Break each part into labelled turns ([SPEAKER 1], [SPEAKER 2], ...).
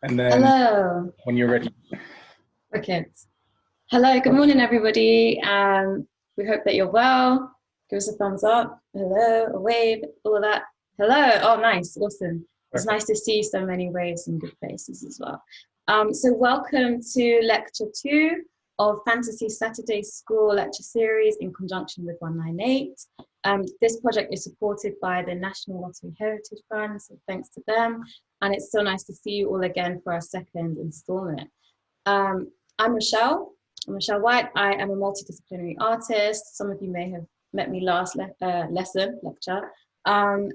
[SPEAKER 1] And then
[SPEAKER 2] Hello.
[SPEAKER 1] when you're ready.
[SPEAKER 2] Okay. Hello. Good morning, everybody. We hope that you're well. Give us a thumbs up. Hello, a wave, all of that. Hello. Oh, nice. Awesome. It's
[SPEAKER 1] Perfect.
[SPEAKER 2] nice to see so many waves and good faces as well. So welcome to lecture 2 of Fantasy Saturday School lecture series in conjunction with 198. This project is supported by the National Lottery Heritage Fund, so thanks to them. And it's so nice to see you all again for our second installment. I'm Rochelle. I'm Rochelle White. I am a multidisciplinary artist. Some of you may have met me last lecture. And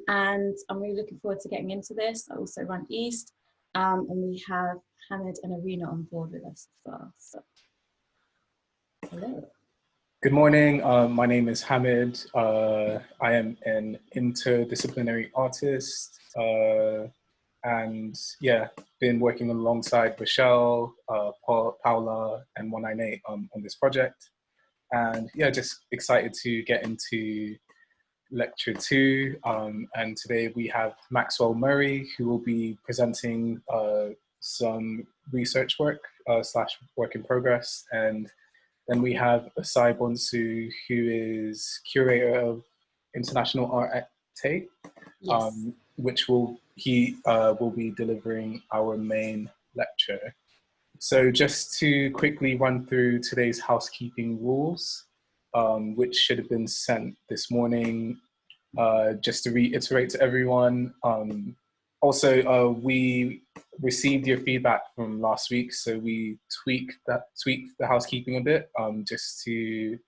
[SPEAKER 2] I'm really looking forward to getting into this. I also run East. And we have Hamid and Arena on board with us as well. So, hello.
[SPEAKER 1] Good morning. My name is Hamid. I am an interdisciplinary artist. And yeah, been working alongside Rochelle, Paula, and 198 on this project. And yeah, just excited to get into lecture 2. And today we have Maxwell Murray, who will be presenting some research work slash work in progress. And then we have Asai Bonsu, who is curator of international art at Tate,
[SPEAKER 2] Yes.
[SPEAKER 1] which will be delivering our main lecture. So just to quickly run through today's housekeeping rules, which should have been sent this morning, just to reiterate to everyone. Also, we received your feedback from last week, so we tweaked the housekeeping a bit, just to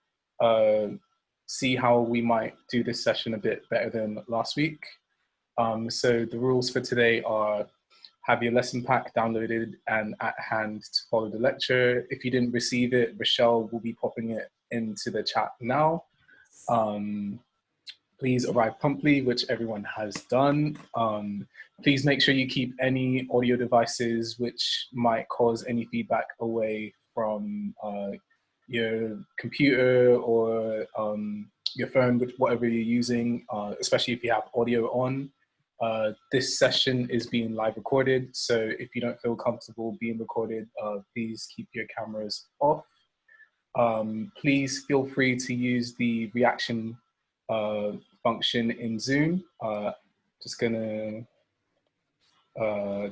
[SPEAKER 1] see how we might do this session a bit better than last week. So the rules for today are: have your lesson pack downloaded and at hand to follow the lecture. If you didn't receive it, Rochelle will be popping it into the chat now. Please arrive promptly, which everyone has done. Please make sure you keep any audio devices which might cause any feedback away from your computer or your phone, whatever you're using, especially if you have audio on. This session is being live recorded, so if you don't feel comfortable being recorded, please keep your cameras off. Please feel free to use the reaction function in Zoom. Just gonna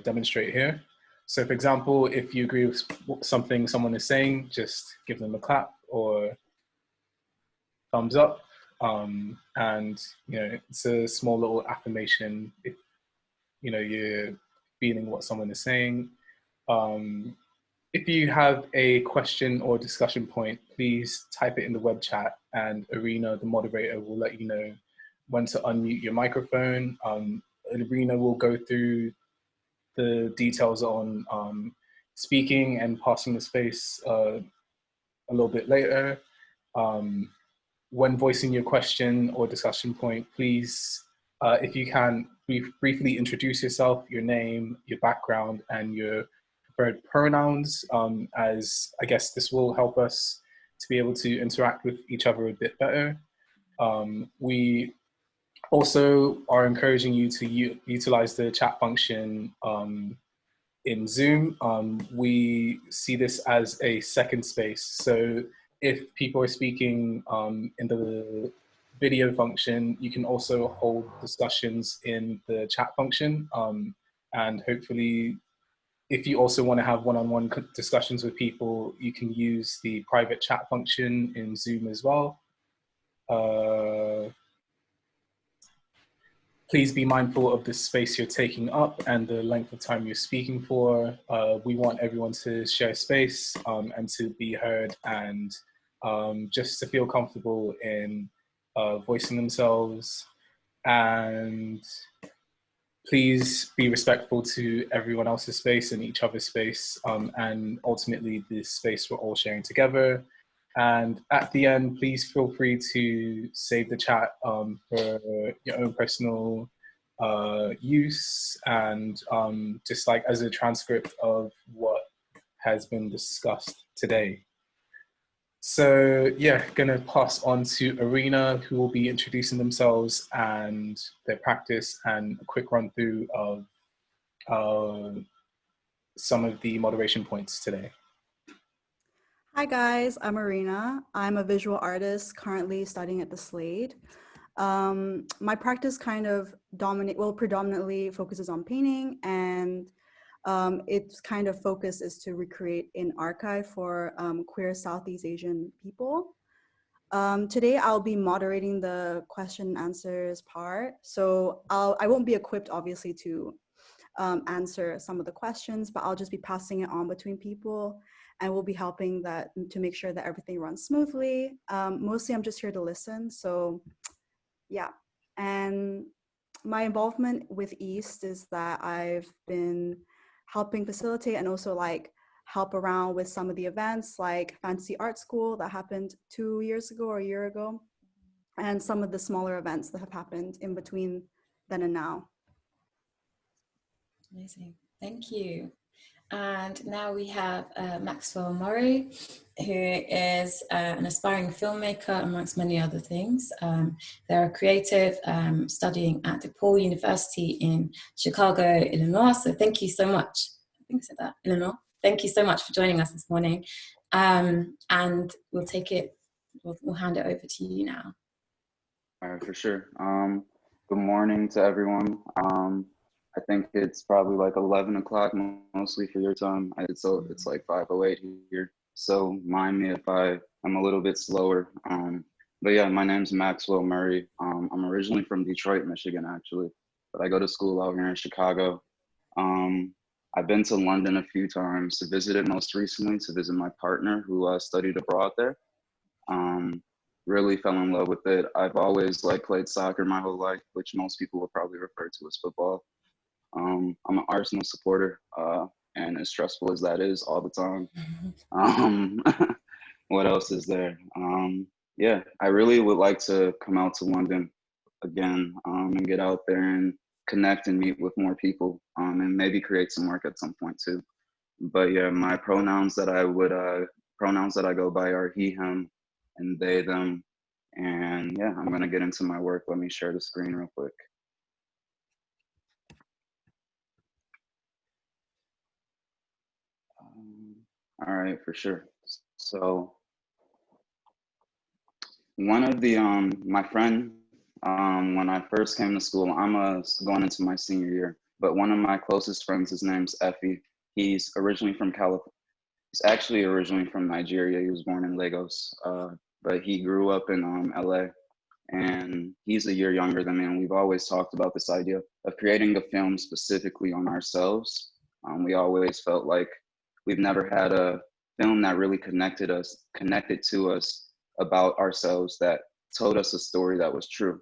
[SPEAKER 1] demonstrate here. So for example, if you agree with something someone is saying, just give them a clap or thumbs up. And it's a small little affirmation if you're feeling what someone is saying. If you have a question or discussion point, please type it in the web chat, and Arena, the moderator, will let you know when to unmute your microphone. Arena will go through the details on speaking and passing the space a little bit later. When voicing your question or discussion point, please, if you can, briefly introduce yourself, your name, your background, and your preferred pronouns, as I guess this will help us to be able to interact with each other a bit better. We also are encouraging you to utilize the chat function in Zoom. We see this as a second space. So if people are speaking in the video function, you can also hold discussions in the chat function. And hopefully, if you also want to have one-on-one discussions with people, you can use the private chat function in Zoom as well. Please be mindful of the space you're taking up and the length of time you're speaking for. We want everyone to share space and to be heard, and just to feel comfortable in voicing themselves. And please be respectful to everyone else's space and each other's space, and ultimately the space we're all sharing together. And at the end, please feel free to save the chat for your own personal use, and just like as a transcript of what has been discussed today. So yeah, gonna pass on to Arena, who will be introducing themselves and their practice and a quick run through of some of the moderation points today.
[SPEAKER 3] Hi guys, I'm Marina. I'm a visual artist currently studying at the Slade. My practice kind of predominantly focuses on painting, and its kind of focus is to recreate an archive for queer Southeast Asian people. Today I'll be moderating the question and answers part. So I won't be equipped obviously to answer some of the questions, but I'll just be passing it on between people, and we'll be helping that to make sure that everything runs smoothly. Mostly I'm just here to listen. So yeah. And my involvement with East is that I've been helping facilitate and also like help around with some of the events like Fantasy Art School that happened 2 years ago or a year ago, and some of the smaller events that have happened in between then and now.
[SPEAKER 2] Amazing, thank you. And now we have Maxwell Murray, who is an aspiring filmmaker, amongst many other things. They're a creative studying at DePaul University in Chicago, Illinois. So thank you so much. I think I said that, Illinois. Thank you so much for joining us this morning. And we'll hand it over to you now.
[SPEAKER 4] All right, for sure. Good morning to everyone. I think it's probably like 11 o'clock mostly for your time. So it's like 5:08 here. So mind me if I'm a little bit slower. But yeah, my name's Maxwell Murray. I'm originally from Detroit, Michigan, actually, but I go to school out here in Chicago. I've been to London a few times to visit it, most recently to visit my partner who studied abroad there. Really fell in love with it. I've always like played soccer my whole life, which most people would probably refer to as football. I'm an Arsenal supporter, and as stressful as that is all the time. What else is there? Yeah, I really would like to come out to London again, and get out there and connect and meet with more people, and maybe create some work at some point too. But yeah, my pronouns that I go by are he, him, and they, them. And yeah, I'm gonna get into my work. Let me share the screen real quick. All right, for sure. So one of the my friend, when I first came to school, I'm going into my senior year, but one of my closest friends, his name's Effie. He's originally from California. He's actually originally from Nigeria. He was born in Lagos, but he grew up in LA, and he's a year younger than me. And we've always talked about this idea of creating a film specifically on ourselves. We always felt like we've never had a film that really connected to us about ourselves, that told us a story that was true.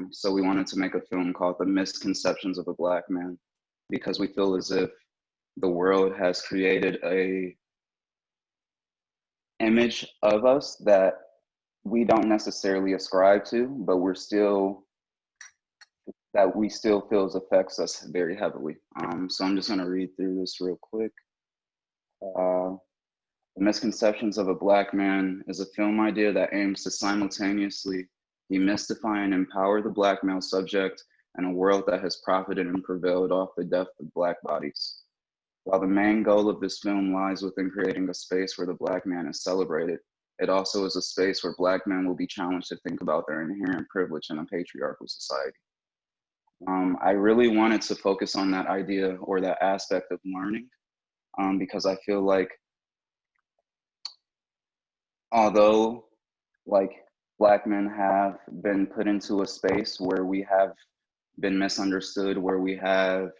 [SPEAKER 4] So we wanted to make a film called The Misconceptions of a Black Man, because we feel as if the world has created a image of us that we don't necessarily ascribe to, but we still feels affects us very heavily. So I'm just gonna read through this real quick. The Misconceptions of a Black Man is a film idea that aims to simultaneously demystify and empower the Black male subject in a world that has profited and prevailed off the death of Black bodies. While the main goal of this film lies within creating a space where the Black man is celebrated, it also is a space where Black men will be challenged to think about their inherent privilege in a patriarchal society. I really wanted to focus on that idea or that aspect of learning, because I feel like although like Black men have been put into a space where we have been misunderstood, where we have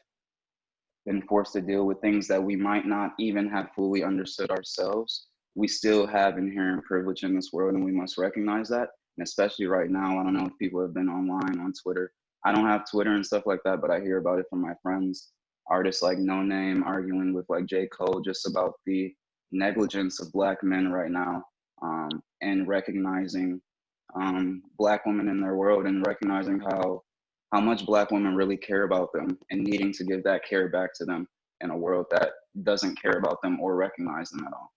[SPEAKER 4] been forced to deal with things that we might not even have fully understood ourselves, we still have inherent privilege in this world, and we must recognize that. And especially right now, I don't know if people have been online on Twitter. I don't have Twitter and stuff like that, but I hear about it from my friends, artists like No Name arguing with like J. Cole just about the negligence of Black men right now, and recognizing Black women in their world, and recognizing how much Black women really care about them, and needing to give that care back to them in a world that doesn't care about them or recognize them at all.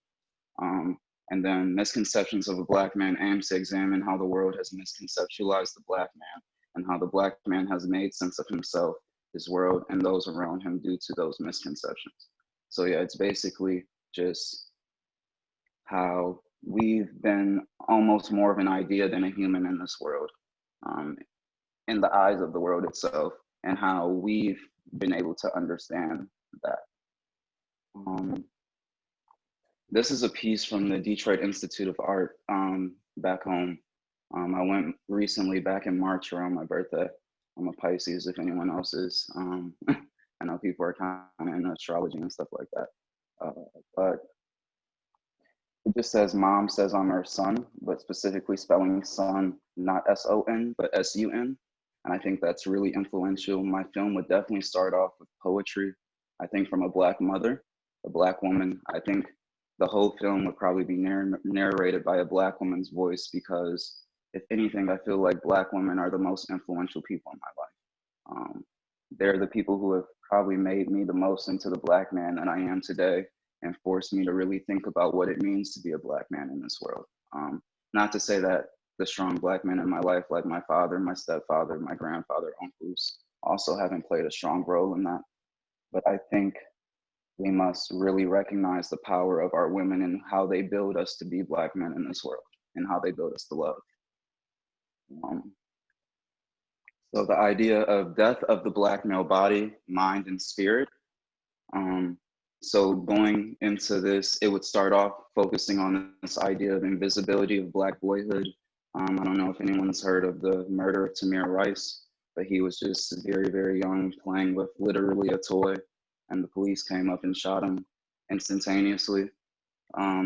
[SPEAKER 4] And then Misconceptions of a Black Man aims to examine how the world has misconceptualized the Black man, and how the Black man has made sense of himself, his world, and those around him due to those misconceptions. So yeah, it's basically just how we've been almost more of an idea than a human in this world, in the eyes of the world itself, and how we've been able to understand that. This is a piece from the Detroit Institute of Art back home. I went recently back in March around my birthday. I'm a Pisces, if anyone else is. I know people are kind of into astrology and stuff like that. But it just says, Mom says I'm her son, but specifically spelling son, not S-O-N, but S-U-N. And I think that's really influential. My film would definitely start off with poetry, I think from a Black mother, a Black woman. I think the whole film would probably be narrated by a Black woman's voice, because if anything, I feel like Black women are the most influential people in my life. They're the people who have probably made me the most into the Black man that I am today, and forced me to really think about what it means to be a Black man in this world. Not to say that the strong Black men in my life, like my father, my stepfather, my grandfather, uncles, also haven't played a strong role in that. But I think we must really recognize the power of our women and how they build us to be Black men in this world, and how they build us to love. So the idea of death of the Black male body, mind, and spirit. So going into this, it would start off focusing on this idea of invisibility of Black boyhood. I don't know if anyone's heard of the murder of Tamir Rice, but he was just very, very young, playing with literally a toy, and the police came up and shot him instantaneously.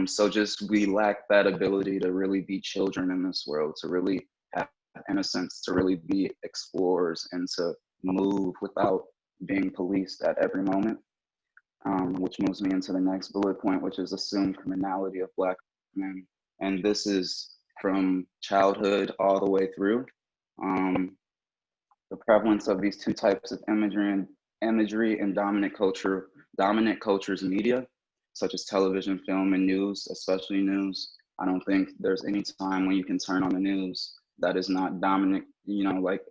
[SPEAKER 4] So just we lack that ability to really be children in this world, to really have innocence, to really be explorers, and to move without being policed at every moment. Which moves me into the next bullet point, which is assumed criminality of Black men. And this is from childhood all the way through. The prevalence of these two types of imagery in dominant culture's media, such as television, film, and news, especially news. I don't think there's any time when you can turn on the news that is not dominant, like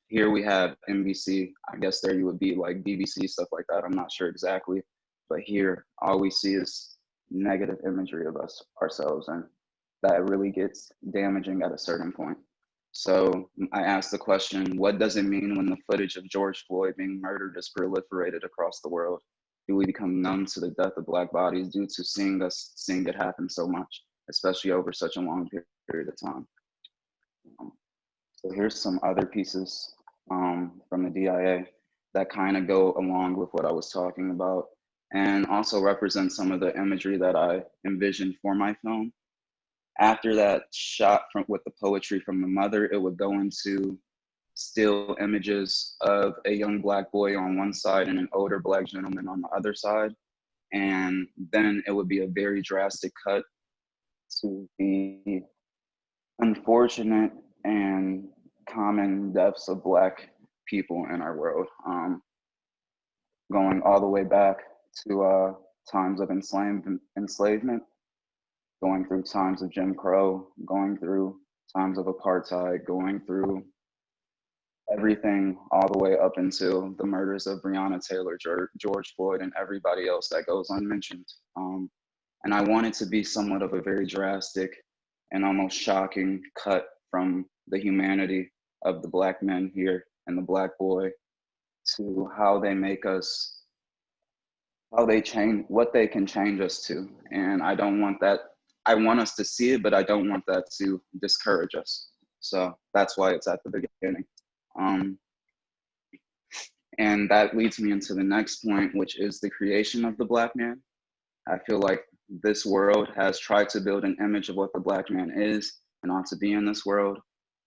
[SPEAKER 4] here we have NBC. I guess there you would be like BBC, stuff like that. I'm not sure exactly. But here, all we see is negative imagery of ourselves, and that really gets damaging at a certain point. So I asked the question, what does it mean when the footage of George Floyd being murdered is proliferated across the world? Do we become numb to the death of Black bodies due to seeing it happen so much, especially over such a long period of time? So here's some other pieces from the DIA that kind of go along with what I was talking about, and also represent some of the imagery that I envisioned for my film. After that shot with the poetry from the mother, it would go into still images of a young Black boy on one side and an older Black gentleman on the other side. And then it would be a very drastic cut to the unfortunate and common deaths of Black people in our world, going all the way back to times of enslavement, going through times of Jim Crow, going through times of apartheid, going through everything all the way up until the murders of Breonna Taylor, George Floyd, and everybody else that goes unmentioned. And I want it to be somewhat of a very drastic and almost shocking cut from the humanity of the Black men here and the Black boy to how they make us, how they change, what they can change us to. And I don't want that. I want us to see it, but I don't want that to discourage us. So that's why it's at the beginning. And that leads me into the next point, which is the creation of the Black man. I feel like this world has tried to build an image of what the Black man is and ought to be in this world.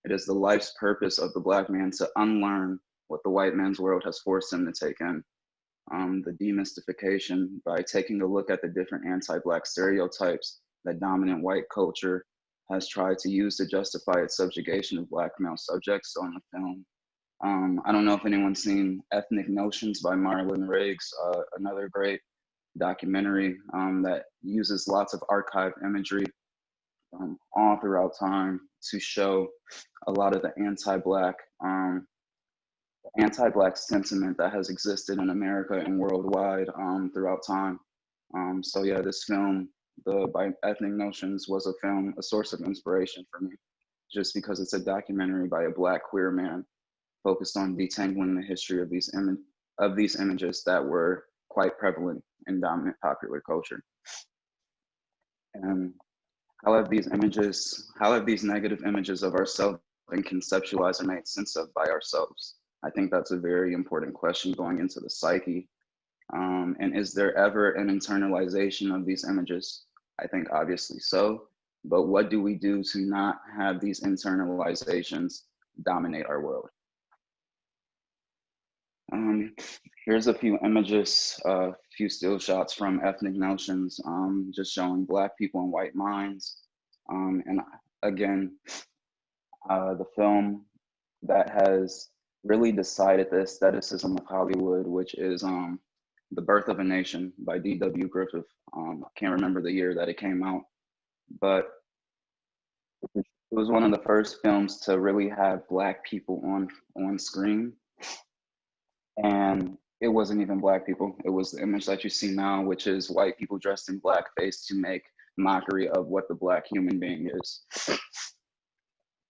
[SPEAKER 4] It is the life's purpose of the Black man to unlearn what the white man's world has forced him to take in. The demystification by taking a look at the different anti-Black stereotypes that dominant white culture has tried to use to justify its subjugation of Black male subjects on the film. I don't know if anyone's seen Ethnic Notions by Marlon Riggs, another great documentary that uses lots of archive imagery all throughout time to show a lot of the anti-Black sentiment that has existed in America and worldwide throughout time. So yeah, this film, by Ethnic Notions, was a source of inspiration for me, just because it's a documentary by a Black queer man focused on detangling the history of these images that were quite prevalent in dominant popular culture. And how have these negative images of ourselves been conceptualized and made sense of by ourselves? I think that's a very important question going into the psyche. And is there ever an internalization of these images? I think obviously so. But what do we do to not have these internalizations dominate our world? Here's a few images, a few still shots from Ethnic Notions, just showing Black people and white minds. And again, the film that has really decided the aestheticism of Hollywood, which is The Birth of a Nation by D.W. Griffith. I can't remember the year that it came out, but it was one of the first films to really have Black people on screen. And it wasn't even Black people. It was the image that you see now, which is white people dressed in blackface to make mockery of what the Black human being is.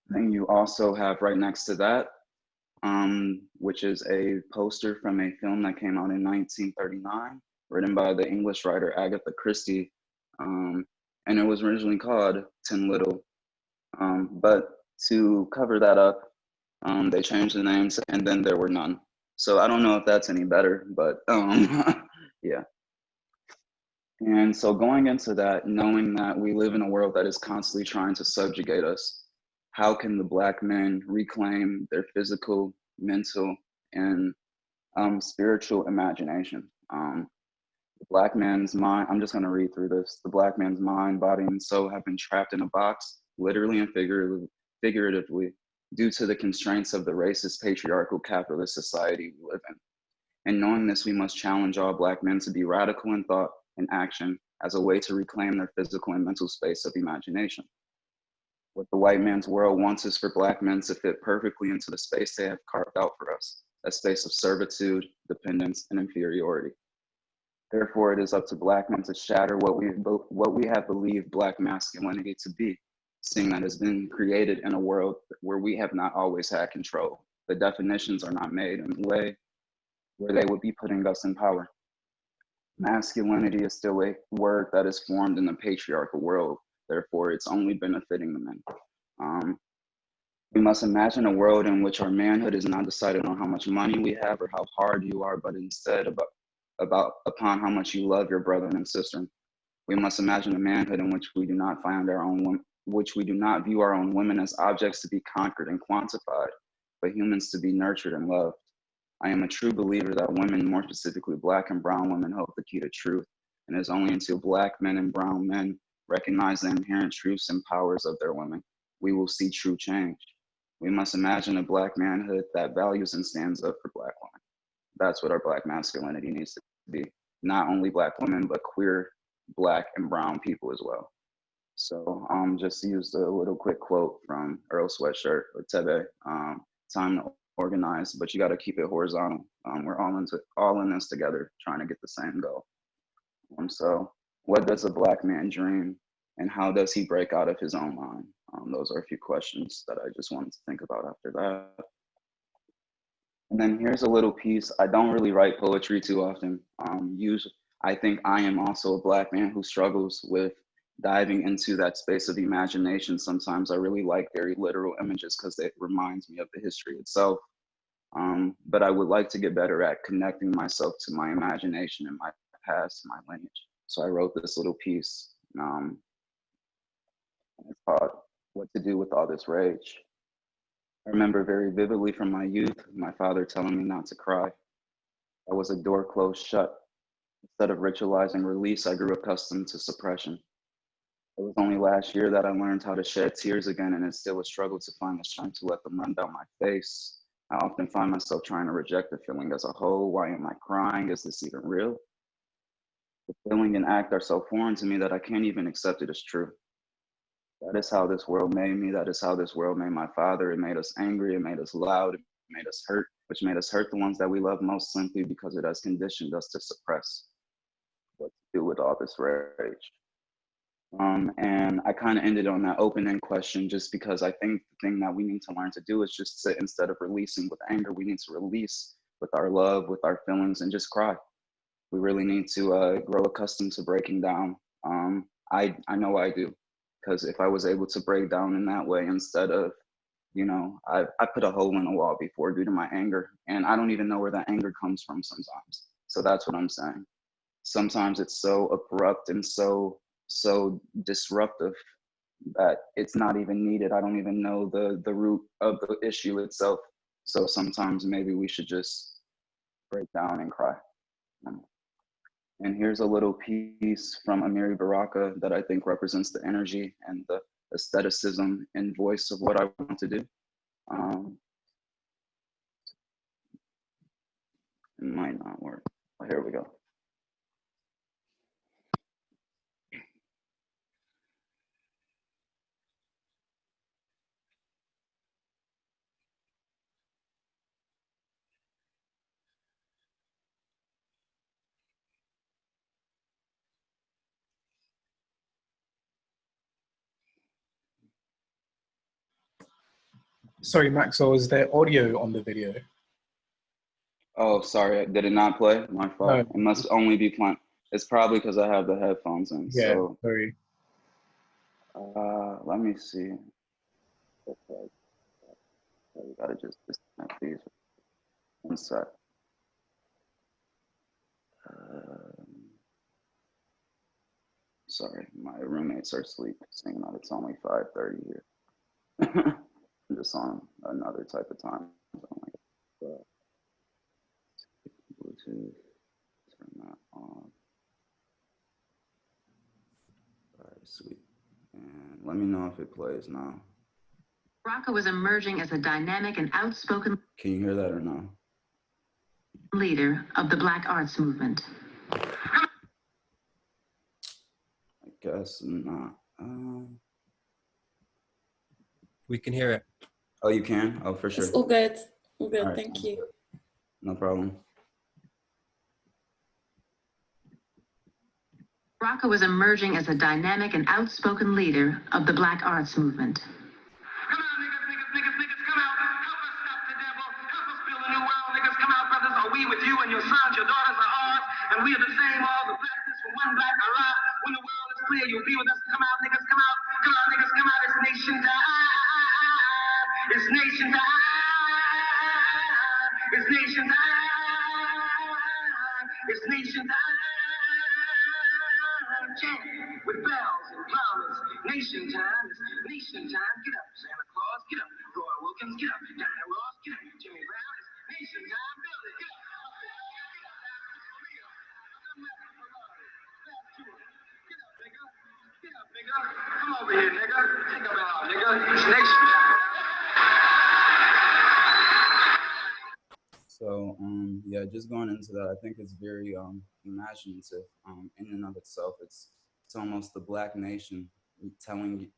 [SPEAKER 4] Then you also have right next to that, which is a poster from a film that came out in 1939, written by the English writer Agatha Christie. And it was originally called Tin Little. But to cover that up, they changed the names and then there were none. So I don't know if that's any better, but yeah. And so going into that, knowing that we live in a world that is constantly trying to subjugate us, how can the Black men reclaim their physical, mental, and spiritual imagination? The Black man's mind, I'm just gonna read through this. The Black man's mind, body, and soul have been trapped in a box, literally and figuratively, due to the constraints of the racist, patriarchal, capitalist society we live in. And knowing this, we must challenge all Black men to be radical in thought and action as a way to reclaim their physical and mental space of imagination. What the white man's world wants is for Black men to fit perfectly into the space they have carved out for us, a space of servitude, dependence, and inferiority. Therefore, it is up to Black men to shatter what we have believed Black masculinity to be, seeing that it's been created in a world where we have not always had control. The definitions are not made in a way where they would be putting us in power. Masculinity is still a word that is formed in the patriarchal world, therefore it's only benefiting the men. We must imagine a world in which our manhood is not decided on how much money we have or how hard you are, but instead upon how much you love your brother and sister. We must imagine a manhood in which we do not view our own women as objects to be conquered and quantified, but humans to be nurtured and loved. I am a true believer that women, more specifically Black and brown women, hold the key to truth, and it is only until Black men and brown men recognize the inherent truths and powers of their women, we will see true change. We must imagine a Black manhood that values and stands up for Black women. That's what our Black masculinity needs to be. Not only Black women, but queer, Black, and brown people as well. So just used a little quick quote from Earl Sweatshirt or Tebe, time to organize, but you got to keep it horizontal. We're all in this together, trying to get the same goal. So what does a Black man dream, and how does he break out of his own mind? Those are a few questions that I just wanted to think about after that. And then here's a little piece. I don't really write poetry too often. Usually, I think I am also a Black man who struggles with diving into that space of imagination. Sometimes I really like very literal images because it reminds me of the history itself. But I would like to get better at connecting myself to my imagination and my past, my lineage. So I wrote this little piece. It's called What to Do with All This Rage. I remember very vividly from my youth, my father telling me not to cry. That was a door closed shut. Instead of ritualizing release, I grew accustomed to suppression. It was only last year that I learned how to shed tears again, and it's still a struggle to find the strength to let them run down my face. I often find myself trying to reject the feeling as a whole. Why am I crying? Is this even real? The feeling and act are so foreign to me that I can't even accept it as true. That is how this world made me. That is how this world made my father. It made us angry. It made us loud. It made us hurt, which made us hurt the ones that we love most simply because it has conditioned us to suppress. what to do with all this rage. And I kind of ended on that open-end question just because I think the thing that we need to learn to do is just sit, instead of releasing with anger, we need to release with our love, with our feelings, and just cry. We really need to grow accustomed to breaking down. I know I do, because if I was able to break down in that way instead of, I put a hole in a wall before due to my anger, and I don't even know where that anger comes from sometimes. So that's what I'm saying. Sometimes it's so abrupt and so disruptive that it's not even needed. I don't even know the root of the issue itself. So sometimes maybe we should just break down and cry. And here's a little piece from Amiri Baraka that I think represents the energy and the aestheticism and voice of what I want to do. It might not work, but here we go.
[SPEAKER 1] Sorry, Maxwell, is there audio on the video?
[SPEAKER 4] Oh, sorry, did it not play? My fault.
[SPEAKER 1] No.
[SPEAKER 4] It must only be playing. It's probably because I have the headphones in.
[SPEAKER 1] Yeah,
[SPEAKER 4] So
[SPEAKER 1] sorry.
[SPEAKER 4] let me see. Okay. We gotta just disconnect these. One sec. Sorry, my roommates are asleep, saying that it's only 5:30 here. I'm just on another type of time. Bluetooth, turn that on. All right, sweet. And let me know if it plays now.
[SPEAKER 5] Rocca was emerging as a dynamic and outspoken
[SPEAKER 4] Can you hear that or no?
[SPEAKER 5] leader of the Black Arts Movement.
[SPEAKER 4] I guess not.
[SPEAKER 6] We can hear it.
[SPEAKER 4] Oh, you can? Oh, for sure.
[SPEAKER 2] It's all good. All good.
[SPEAKER 4] All right,
[SPEAKER 2] Thank you.
[SPEAKER 4] no problem.
[SPEAKER 5] Rocca was emerging as a dynamic and outspoken leader of the Black Arts Movement.
[SPEAKER 7] Come on, niggas, come out. Help us stop the devil. Help us build a new world, niggas. Come out, brothers. Are we with you and your sons, your daughters are ours, and we are the same, all the blackness from one black Allah. When the world is clear, you'll be with us. Come out, niggas, come out. Come on, niggas, come out. It's nation time. It's nation time. It's nation time. It's nation time. Chant with bells and drums. Nation time. It's nation time. Get up, Santa Claus. Get up. Roy Wilkins. Get up. Diana Ross. Get up. Jimmy Brown. It's nation time. Build it. Get up. Get up, nigga. Get up, nigga. Come over here, nigga. Think about it, nigga. It's nation time.
[SPEAKER 4] So yeah, just going into that, I think it's very imaginative in and of itself. It's almost the Black nation telling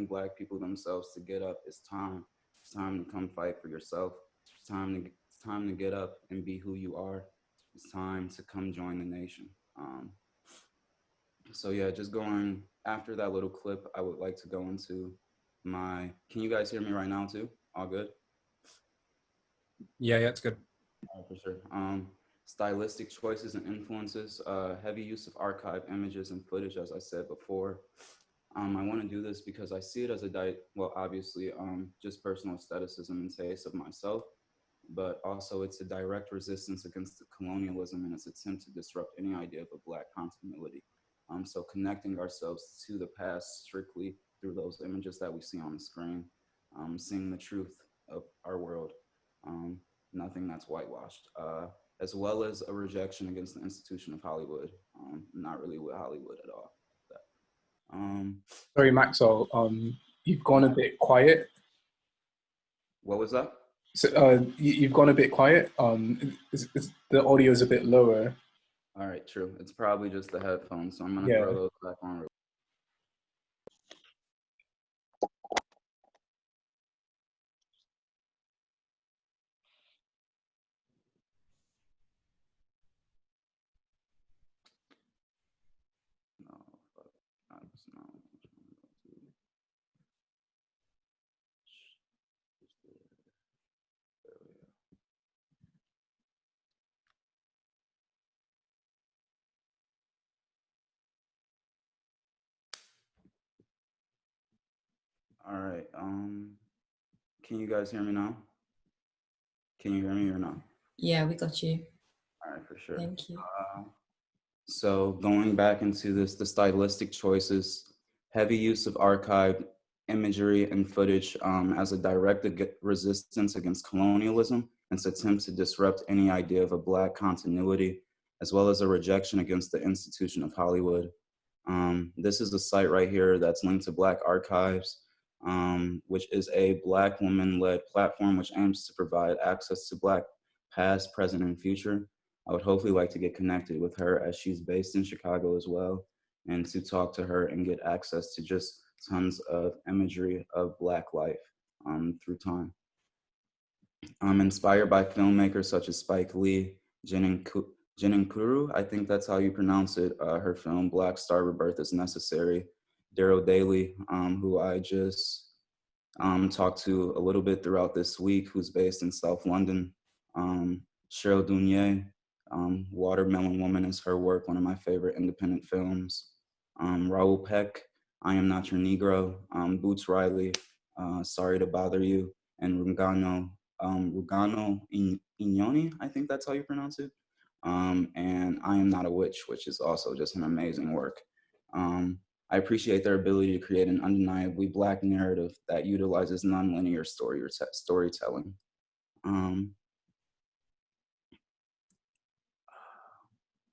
[SPEAKER 4] Black people themselves to get up. It's time. It's time to come fight for yourself. It's time to get up and be who you are. It's time to come join the nation. So yeah, just going after that little clip, I would like to go into my. Can you guys hear me right now too? All good?
[SPEAKER 6] Yeah, it's good.
[SPEAKER 4] For sure. Stylistic choices and influences, heavy use of archived images and footage, as I said before. I want to do this because I see it as obviously, just personal aestheticism and taste of myself, but also it's a direct resistance against the colonialism and its attempt to disrupt any idea of a Black continuity. So connecting ourselves to the past strictly through those images that we see on the screen, seeing the truth of our world. Nothing that's whitewashed, as well as a rejection against the institution of Hollywood. Not really with Hollywood at all.
[SPEAKER 1] Sorry, Maxwell, you've gone a bit quiet.
[SPEAKER 4] What was that?
[SPEAKER 1] So you've gone a bit quiet. The audio is a bit lower.
[SPEAKER 4] All right, true. It's probably just the headphones, so I'm gonna
[SPEAKER 1] Yeah.
[SPEAKER 4] throw those back on. All right. Can you guys hear me now? Can you hear me or not?
[SPEAKER 2] Yeah, we got you.
[SPEAKER 4] All right, for sure.
[SPEAKER 2] Thank you.
[SPEAKER 4] So going back into this, the stylistic choices, heavy use of archived imagery and footage as a direct resistance against colonialism and its attempt to disrupt any idea of a Black continuity, as well as a rejection against the institution of Hollywood. This is a site right here that's linked to Black Archives, which is a Black woman-led platform which aims to provide access to Black past, present, and future. I would hopefully like to get connected with her as she's based in Chicago as well, and to talk to her and get access to just tons of imagery of Black life through time. I'm inspired by filmmakers such as Spike Lee, Jenin Kuru, I think that's how you pronounce it. Her film Black Star Rebirth is Necessary. Daryl Daly, who I just talked to a little bit throughout this week, who's based in South London. Cheryl Dunier, Watermelon Woman is her work, one of my favorite independent films. Raoul Peck, I Am Not Your Negro. Boots Riley, Sorry to Bother You. And Rugano Inyoni, I think that's how you pronounce it. And I Am Not a Witch, which is also just an amazing work. I appreciate their ability to create an undeniably Black narrative that utilizes nonlinear storytelling.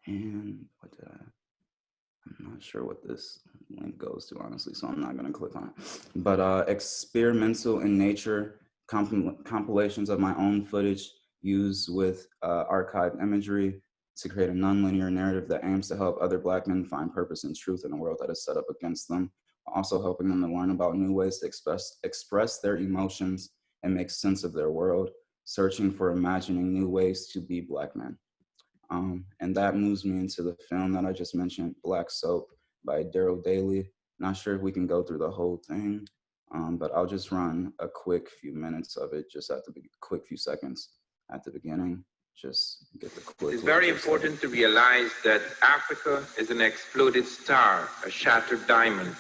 [SPEAKER 4] And what did I'm not sure what this link goes to, honestly, so I'm not going to click on it. But experimental in nature, compilations of my own footage used with archived imagery to create a nonlinear narrative that aims to help other Black men find purpose and truth in a world that is set up against them, also helping them to learn about new ways to express their emotions and make sense of their world, searching for imagining new ways to be Black men. And that moves me into the film that I just mentioned, Black Soap by Daryl Daly. Not sure if we can go through the whole thing, but I'll just run a quick few minutes of it, just at the quick few seconds at the beginning. Just get the quick.
[SPEAKER 8] It's very important to realize that Africa is an exploded star, a shattered diamond.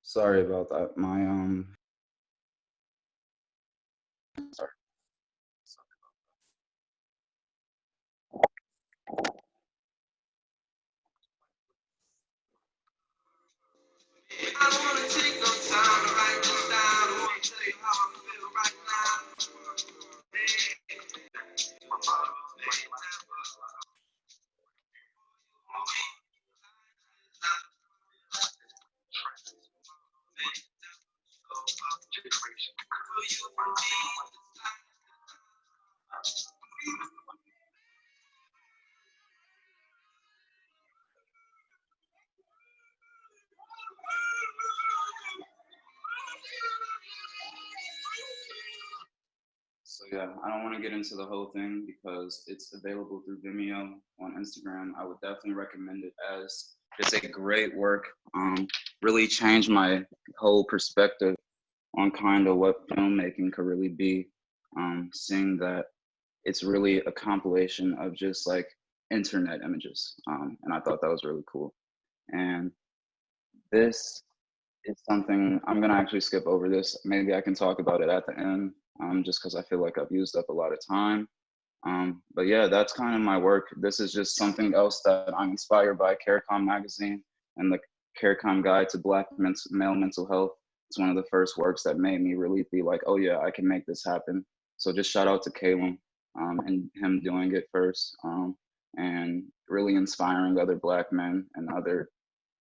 [SPEAKER 4] Sorry about that. My sorry.
[SPEAKER 7] I don't wanna take no time to write this down. I wanna tell you how I feel right now.
[SPEAKER 4] So yeah, I don't want to get into the whole thing because it's available through Vimeo on Instagram. I would definitely recommend it as it's a great work. Really changed my whole perspective on kind of what filmmaking could really be. Seeing that it's really a compilation of just like internet images. And I thought that was really cool. And this is something I'm gonna actually skip over this. Maybe I can talk about it at the end, just because I feel like I've used up a lot of time. But yeah, that's kind of my work. This is just something else that I'm inspired by CareCom magazine and the CareCom Guide to Black Male Mental Health. It's one of the first works that made me really be like, oh yeah, I can make this happen. So just shout out to Calum and him doing it first, and really inspiring other Black men and other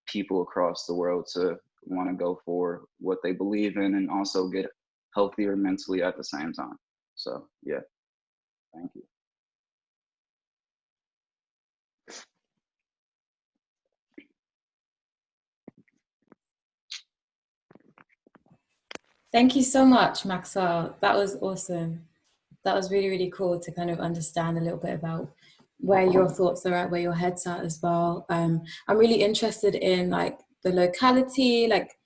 [SPEAKER 4] people across the world to want to go for what they believe in and also get healthier mentally at the same time. So yeah, thank you.
[SPEAKER 2] Thank you so much, Maxwell. That was awesome. That was really, really cool to kind of understand a little bit about where your thoughts are at, where your head's at as well. I'm really interested in like the locality, like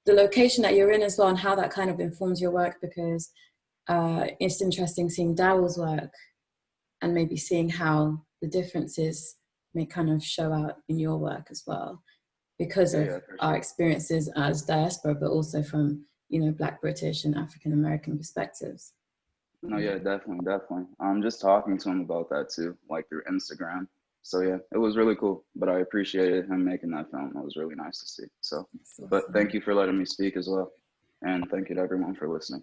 [SPEAKER 2] the location that you're in as well, and how that kind of informs your work, because it's interesting seeing Daryl's work and maybe seeing how the differences may kind of show out in your work as well, because of our experiences as diaspora, but also from, you know, Black, British and African American perspectives.
[SPEAKER 4] No, yeah, definitely, definitely. Just talking to him about that too, like through Instagram. So yeah, it was really cool. But I appreciated him making that film. It was really nice to see. So, but thank you for letting me speak as well, and thank you to everyone for listening.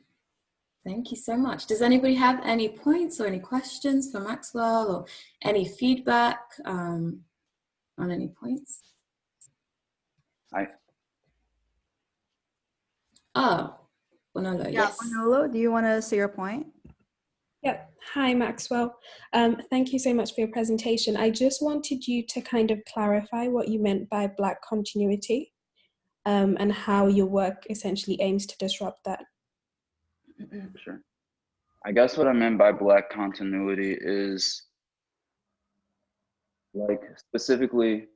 [SPEAKER 2] Thank you so much. Does anybody have any points or any questions for Maxwell, or any feedback on any points? Manolo,
[SPEAKER 3] Yeah,
[SPEAKER 2] yes.
[SPEAKER 3] Manolo, do you want to say your point?
[SPEAKER 9] Yep. Hi, Maxwell. Thank you so much for your presentation. I just wanted you to kind of clarify what you meant by Black continuity, and how your work essentially aims to disrupt that.
[SPEAKER 4] Sure. I guess what I meant by Black continuity is like specifically,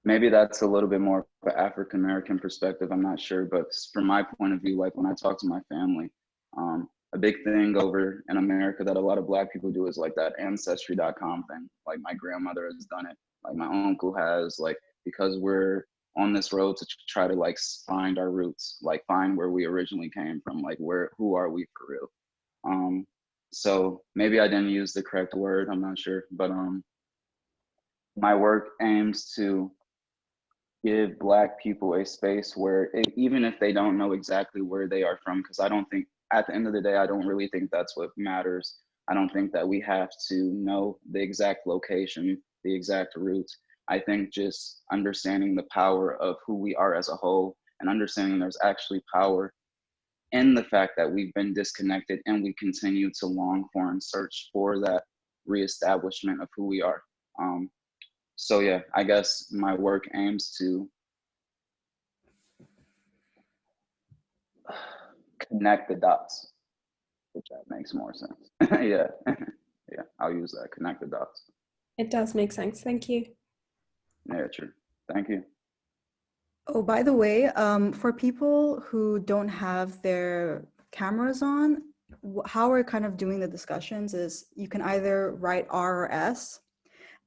[SPEAKER 4] maybe that's a little bit more of an African American perspective. I'm not sure, but from my point of view, like when I talk to my family, a big thing over in America that a lot of Black people do is like that ancestry.com thing. Like my grandmother has done it, like my uncle has, like because we're on this road to try to like find our roots, like find where we originally came from, like who are we for real? So maybe I didn't use the correct word, I'm not sure, but my work aims to give Black people a space where even if they don't know exactly where they are from, because I don't think, at the end of the day, I don't really think that's what matters. I don't think that we have to know the exact location, the exact roots. I think just understanding the power of who we are as a whole, and understanding there's actually power in the fact that we've been disconnected and we continue to long for and search for that reestablishment of who we are. So yeah, I guess my work aims to connect the dots, if that makes more sense. Yeah, yeah, I'll use that, connect the dots.
[SPEAKER 9] It does make sense. Thank you.
[SPEAKER 4] Yeah, true. Thank you.
[SPEAKER 3] Oh, by the way, for people who don't have their cameras on, how we're kind of doing the discussions is you can either write R or S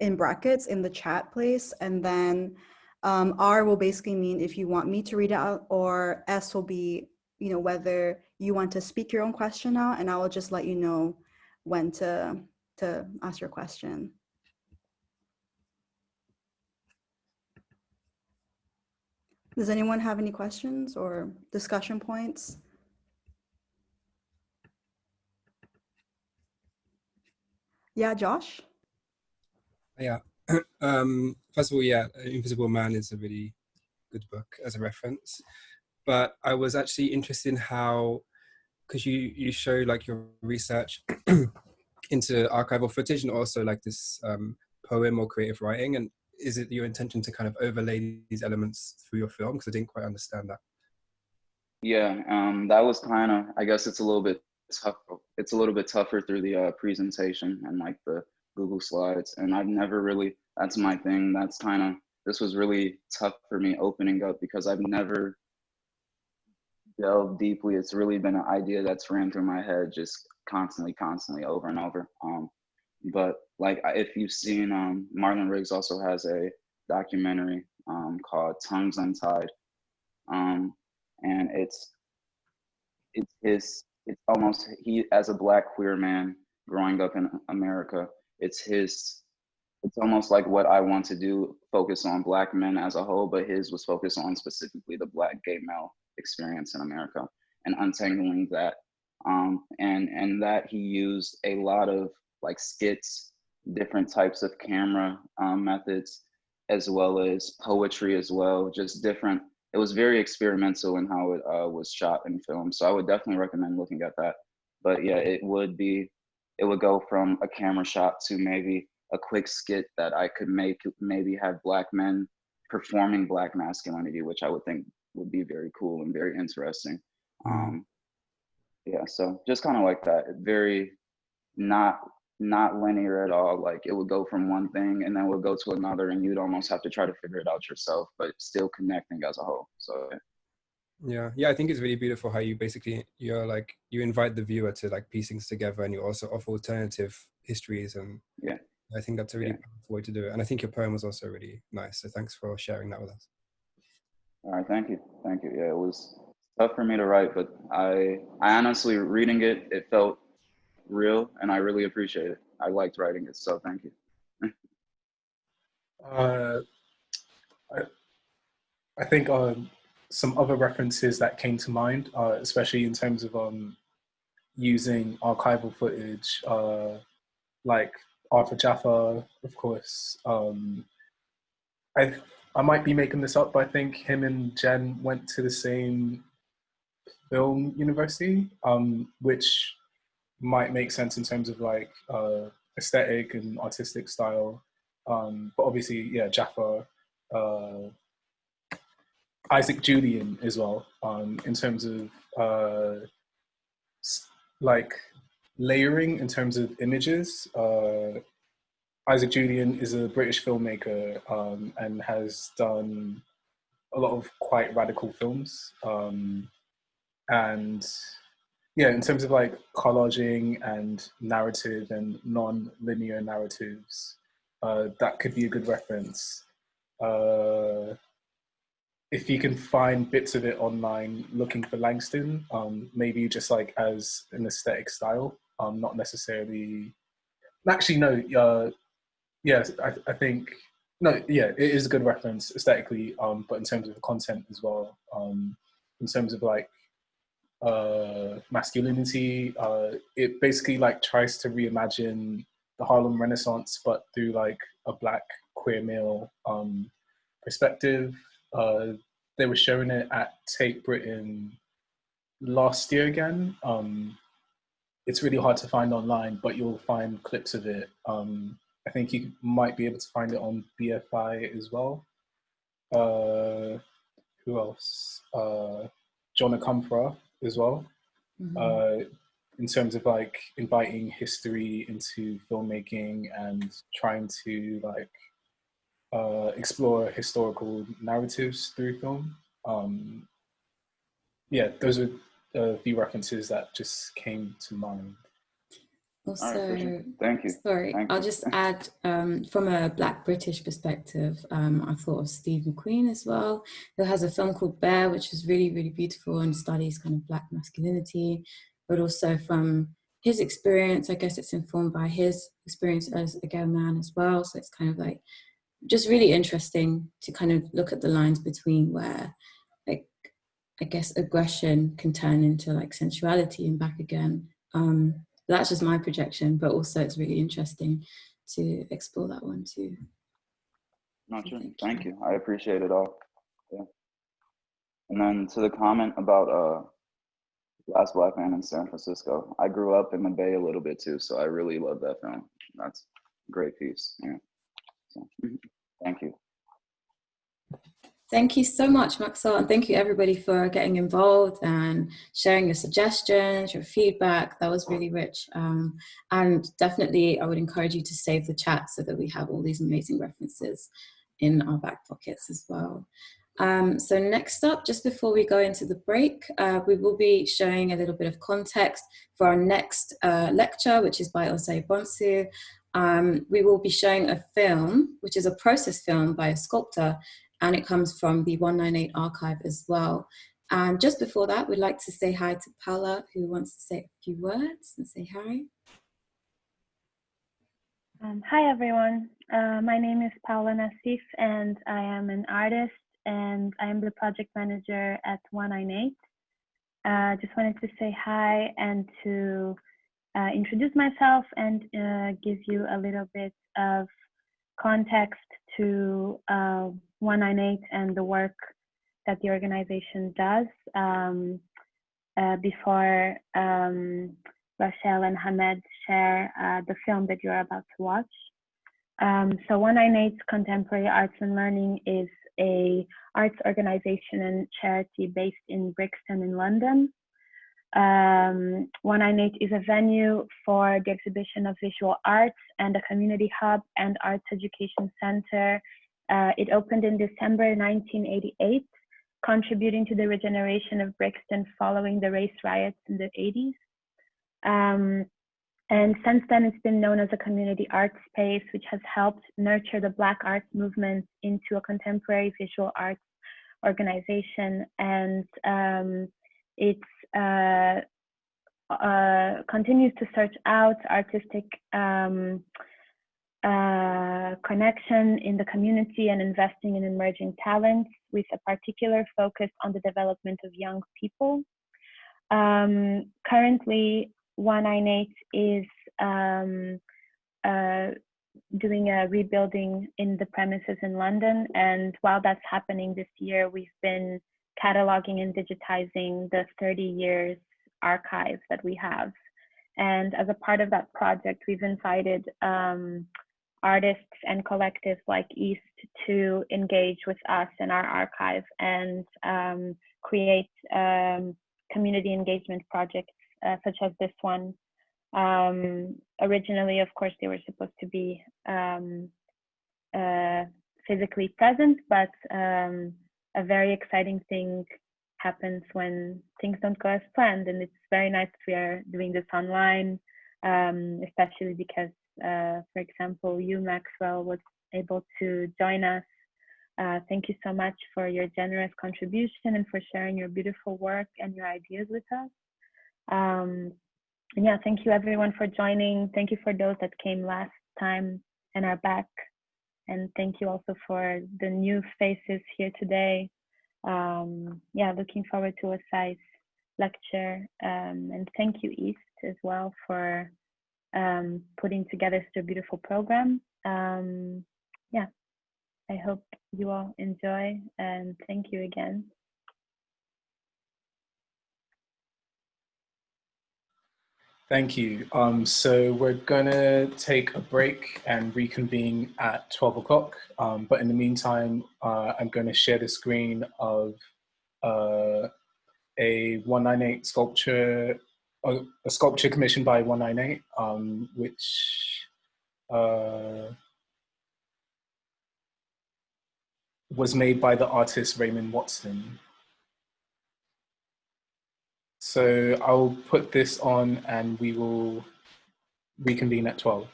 [SPEAKER 3] in brackets in the chat place, and then R will basically mean if you want me to read it out, or S will be, you know, whether you want to speak your own question out, and I will just let you know when to ask your question. Does anyone have any questions or discussion points? Yeah, Josh?
[SPEAKER 6] Yeah. First of all, yeah, Invisible Man is a really good book as a reference. But I was actually interested in how, because you show like your research into archival footage and also like this poem or creative writing. And is it your intention to kind of overlay these elements through your film? Because I didn't quite understand that.
[SPEAKER 4] Yeah, that was kind of, I guess it's a little bit tough. It's a little bit tougher through the presentation and like the Google Slides. And I've never really, that's my thing. That's kind of, this was really tough for me opening up because I've never delved deeply. It's really been an idea that's ran through my head just constantly over and over. But like if you've seen, Marlon Riggs also has a documentary called Tongues Untied. And it's almost, he as a Black queer man growing up in America, it's almost like what I want to do, focus on Black men as a whole, but his was focused on specifically the Black gay male experience in America and untangling that. And that he used a lot of like skits, different types of camera methods, as well as poetry as well, just different. It was very experimental in how it was shot and filmed. So I would definitely recommend looking at that. But yeah, it would go from a camera shot to maybe a quick skit that I could maybe have Black men performing Black masculinity, which I would think would be very cool and very interesting. yeah, so just kind of like that, very not linear at all. Like it would go from one thing and then we'll go to another, and you'd almost have to try to figure it out yourself, but still connecting as a whole. So
[SPEAKER 6] Yeah, I think it's really beautiful how you basically you invite the viewer to like piece things together, and you also offer alternative histories, and
[SPEAKER 4] yeah,
[SPEAKER 6] I think that's a really powerful way to do it. And I think your poem was also really nice, so thanks for sharing that with us.
[SPEAKER 4] all right, thank you. Yeah, it was tough for me to write, but I honestly, reading it, it felt real, and I really appreciate it. I liked writing it, so thank you.
[SPEAKER 1] I, I think some other references that came to mind, especially in terms of using archival footage, like Arthur Jaffa, of course. I I might be making this up, but I think him and Jen went to the same film university, which might make sense in terms of like aesthetic and artistic style. But obviously, yeah, Jaffa, uh, Isaac Julian as well, in terms of like layering in terms of images. Isaac Julian is a British filmmaker and has done a lot of quite radical films. And yeah, in terms of like collaging and narrative and non-linear narratives, that could be a good reference. If you can find bits of it online looking for Langston, maybe just like as an aesthetic style, not necessarily. Actually, no. Yes, I think no. Yeah, it is a good reference aesthetically, but in terms of the content as well, in terms of like masculinity, it basically like tries to reimagine the Harlem Renaissance, but through like a black queer male perspective. They were showing it at Tate Britain last year again. It's really hard to find online, but you'll find clips of it. I think you might be able to find it on BFI as well. Who else? John Akamfra as well. In terms of like inviting history into filmmaking and trying to like explore historical narratives through film. Yeah, those are a few references that just came to mind.
[SPEAKER 2] Also,
[SPEAKER 4] thank you.
[SPEAKER 2] Sorry, I'll just add from a Black British perspective, I thought of Steve McQueen as well, who has a film called Bear, which is really, really beautiful and studies kind of Black masculinity, but also from his experience, I guess it's informed by his experience as a gay man as well. So it's kind of like just really interesting to kind of look at the lines between where, like, I guess aggression can turn into like sensuality and back again. That's just my projection, but also it's really interesting to explore that one too.
[SPEAKER 4] No, sure. Thank you. I appreciate it all. Yeah. And then to the comment about Last Black Man in San Francisco, I grew up in the Bay a little bit too, so I really love that film. That's a great piece. Yeah. So, thank you.
[SPEAKER 2] Thank you so much, Maxwell, and thank you everybody for getting involved and sharing your suggestions, your feedback. That was really rich. And definitely, I would encourage you to save the chat so that we have all these amazing references in our back pockets as well. So next up, just before we go into the break, we will be showing a little bit of context for our next lecture, which is by Osei Bonsu. We will be showing a film, which is a process film by a sculptor, and it comes from the 198 archive as well. And just before that, we'd like to say hi to Paula, who wants to say a few words and say hi.
[SPEAKER 10] Hi, everyone. My name is Paula Nassif, and I am an artist, and I am the project manager at 198. Just wanted to say hi and to introduce myself and give you a little bit of context to 198 and the work that the organization does before Rachel and Hamed share the film that you're about to watch. So 198 Contemporary Arts and Learning is a arts organization and charity based in Brixton in London. 198 is a venue for the exhibition of visual arts and a community hub and arts education center. It opened in December 1988, contributing to the regeneration of Brixton following the race riots in the 80s. And since then, it's been known as a community arts space, which has helped nurture the Black arts movement into a contemporary visual arts organization. And it continues to search out artistic connection in the community and investing in emerging talents with a particular focus on the development of young people. Currently, 198 is doing a rebuilding in the premises in London, and while that's happening this year, we've been cataloging and digitizing the 30 years archive that we have. And as a part of that project, we've invited artists and collectives like East to engage with us in our archive and create community engagement projects such as this one. Originally, of course, they were supposed to be physically present, but a very exciting thing happens when things don't go as planned, and it's very nice that we are doing this online, especially because, for example, you, Maxwell, was able to join us. Thank you so much for your generous contribution and for sharing your beautiful work and your ideas with us. And yeah, thank you everyone for joining. Thank you for those that came last time and are back. And thank you also for the new faces here today. Yeah, looking forward to Osai's lecture. And thank you, East, as well, for putting together such a beautiful program. Yeah, I hope you all enjoy, and thank you again.
[SPEAKER 1] Thank you. So we're gonna take a break and reconvene at 12 o'clock. But in the meantime, I'm gonna share the screen of a 198 sculpture, a sculpture commissioned by 198, which was made by the artist Raymond Watson. So I'll put this on and we will reconvene at 12.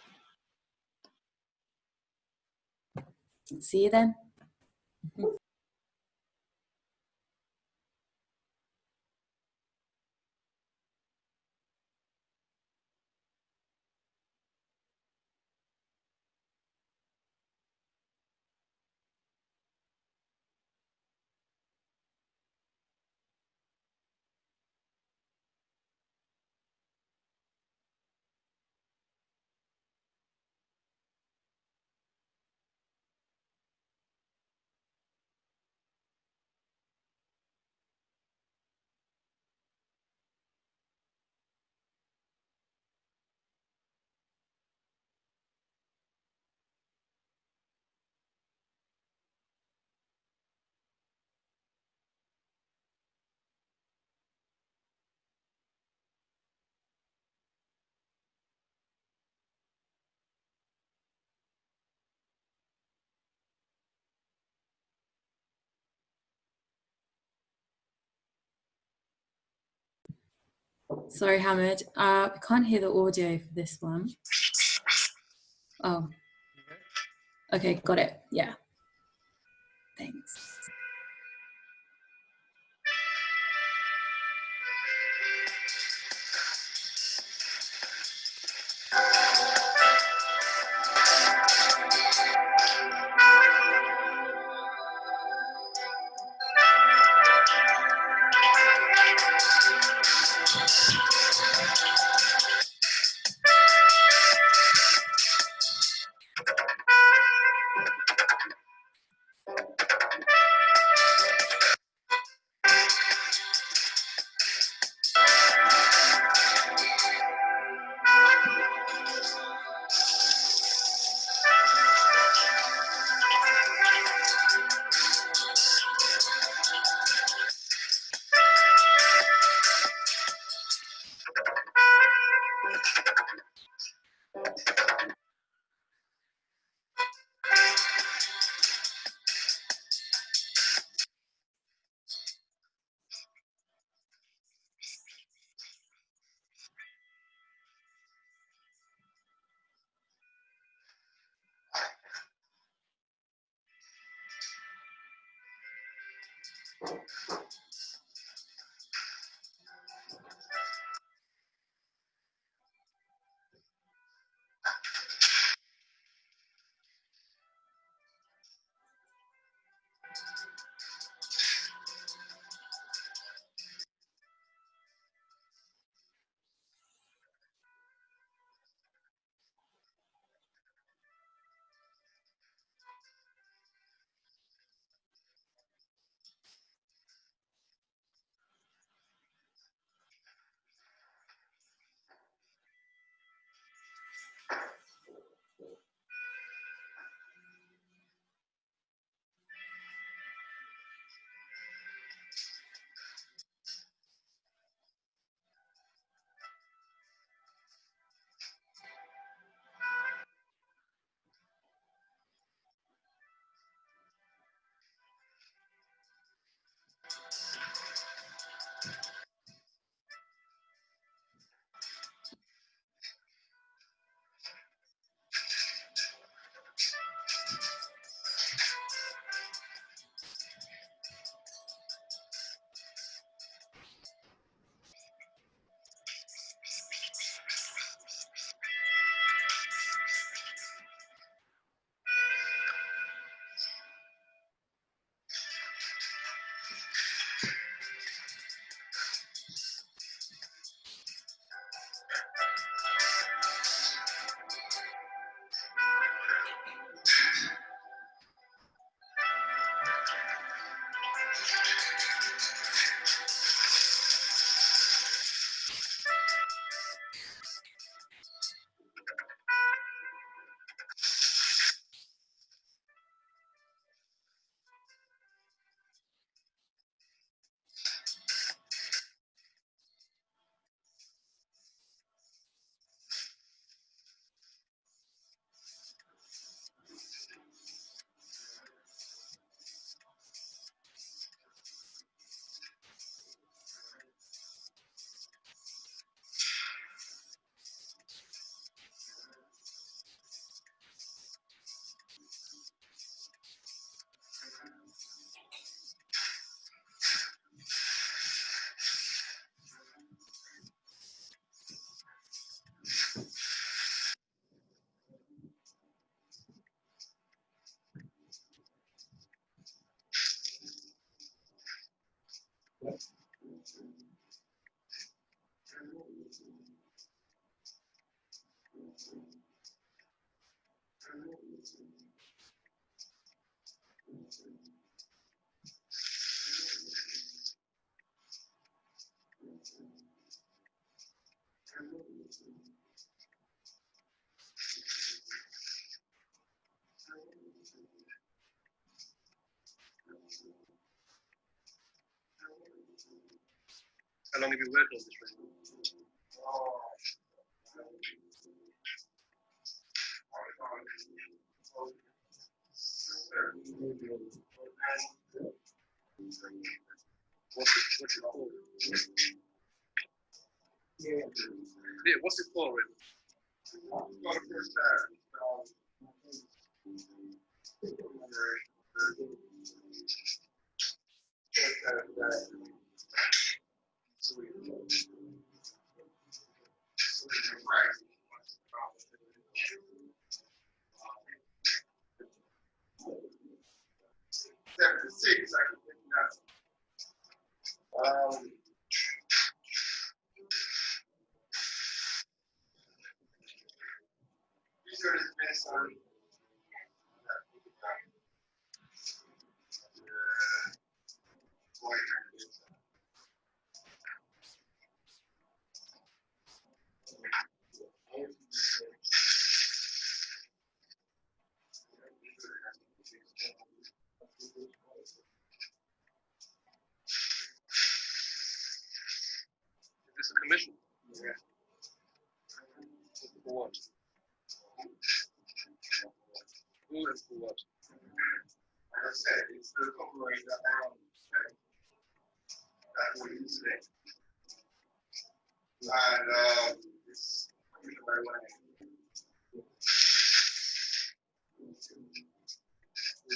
[SPEAKER 11] See you then. Sorry, Hamid. I can't hear the audio for this one. Oh. Okay, got it. Yeah. Thanks.
[SPEAKER 7] How long have you worked on this record? What's it called? Yeah, what's it called, Red? Not the first time. Six, I can think that. Research is based on Is this a commission? Yeah. what? Food is for what? Like I said, it's the copyright that that's what you today. And it's the right way.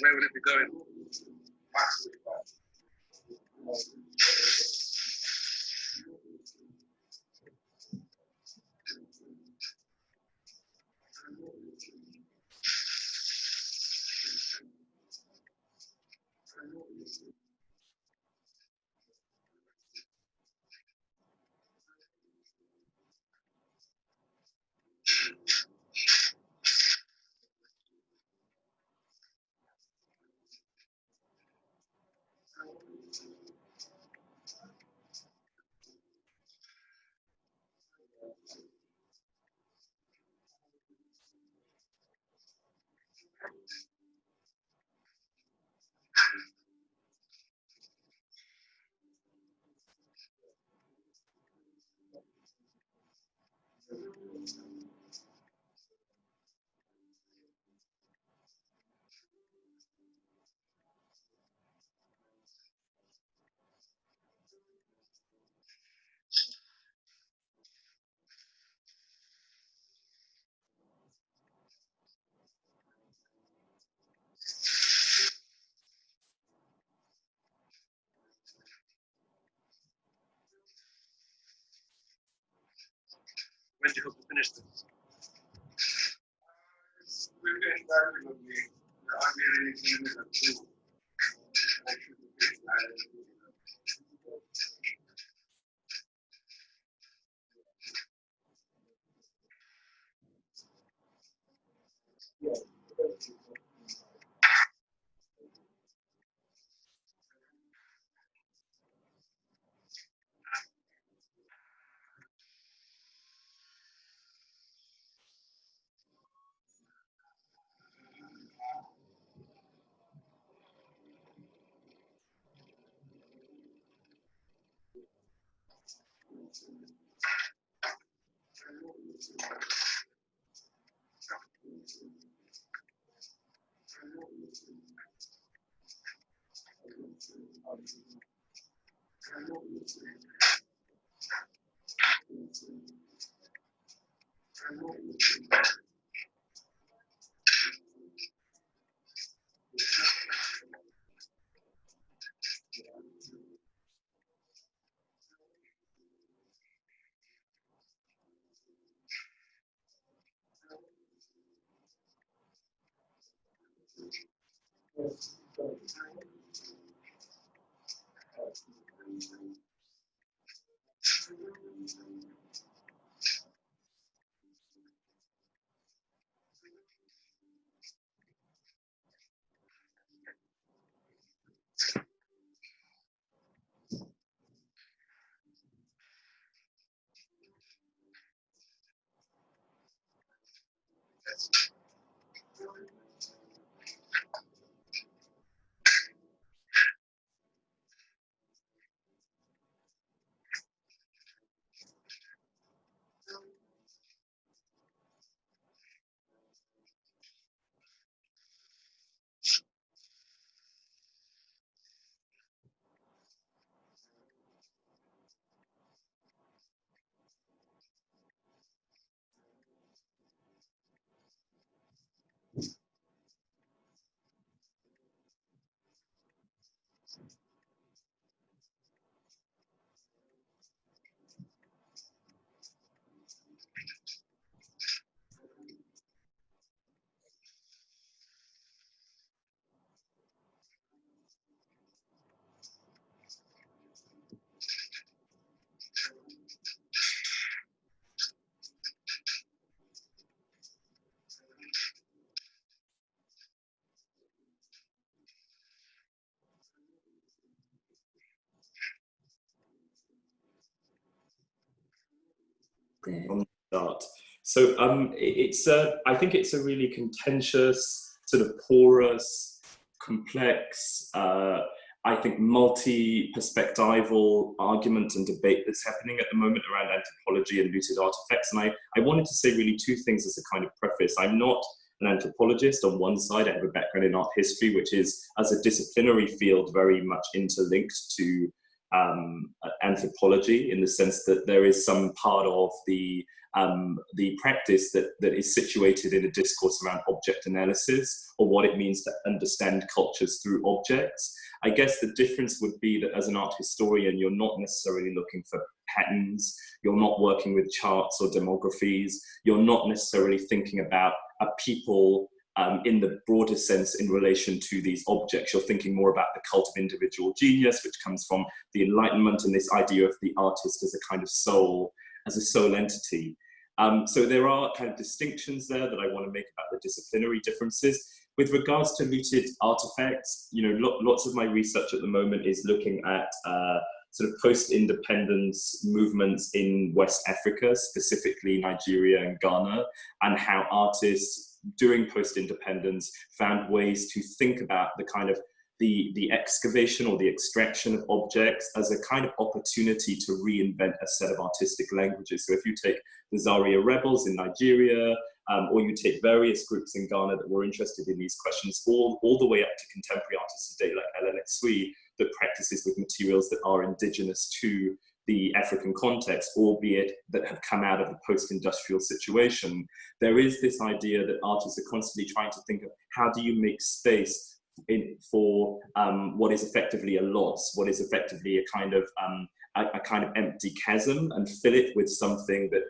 [SPEAKER 7] Where would it be going? Absolutely fast. When do you hope to finish this? We're getting back to the game. I'm getting into the two. I should be getting that.
[SPEAKER 11] Good.
[SPEAKER 12] On the start. So I think it's a really contentious, sort of porous, complex, I think, multi-perspectival argument and debate that's happening at the moment around anthropology and looted artifacts. And I wanted to say really two things as a kind of preface. I'm not an anthropologist on one side. I have a background in art history, which is, as a disciplinary field, very much interlinked to anthropology, in the sense that there is some part of the practice that is situated in a discourse around object analysis, or what it means to understand cultures through objects. I guess the difference would be that as an art historian, you're not necessarily looking for patterns, you're not working with charts or demographies, you're not necessarily thinking about a people in the broader sense in relation to these objects. You're thinking more about the cult of individual genius, which comes from the Enlightenment, and this idea of the artist as a kind of soul, as a soul entity. So there are kind of distinctions there that I want to make about the disciplinary differences. With regards to looted artifacts, you know, lots of my research at the moment is looking at sort of post-independence movements in West Africa, specifically Nigeria and Ghana, and how artists during post-independence found ways to think about the kind of the excavation or the extraction of objects as a kind of opportunity to reinvent a set of artistic languages. So if you take the Zaria rebels in Nigeria, or you take various groups in Ghana that were interested in these questions, all the way up to contemporary artists today like Helen Etsui, that practices with materials that are indigenous to the African context, albeit that have come out of the post-industrial situation. There is this idea that artists are constantly trying to think of how do you make space for what is effectively a loss, what is effectively a kind of empty chasm, and fill it with something that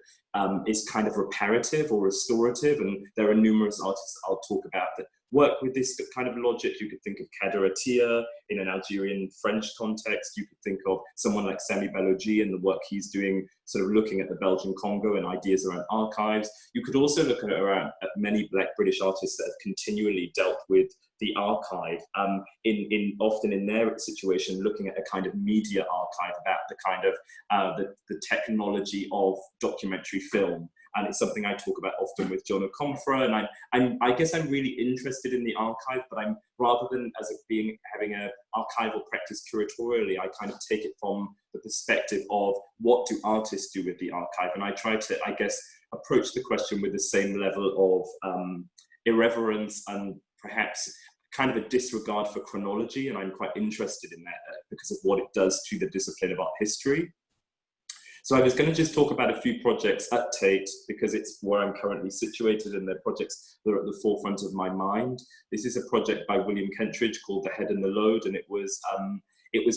[SPEAKER 12] is kind of reparative or restorative. And there are numerous artists I'll talk about that work with this kind of logic. You could think of Kader Attia in an Algerian French context. You could think of someone like Sami Balogi and the work he's doing, sort of looking at the Belgian Congo and ideas around archives. You could also look at many Black British artists that have continually dealt with the archive, often in their situation, looking at a kind of media archive about the kind of the technology of documentary film. And it's something I talk about often with John Okomfora. And I guess I'm really interested in the archive, but I'm, rather than having an archival practice curatorially, I kind of take it from the perspective of what do artists do with the archive? And I try to, I guess, approach the question with the same level of irreverence and perhaps kind of a disregard for chronology. And I'm quite interested in that because of what it does to the discipline of art history. So I was going to just talk about a few projects at Tate because it's where I'm currently situated and they're projects that are at the forefront of my mind. This is a project by William Kentridge called The Head and the Load, and it was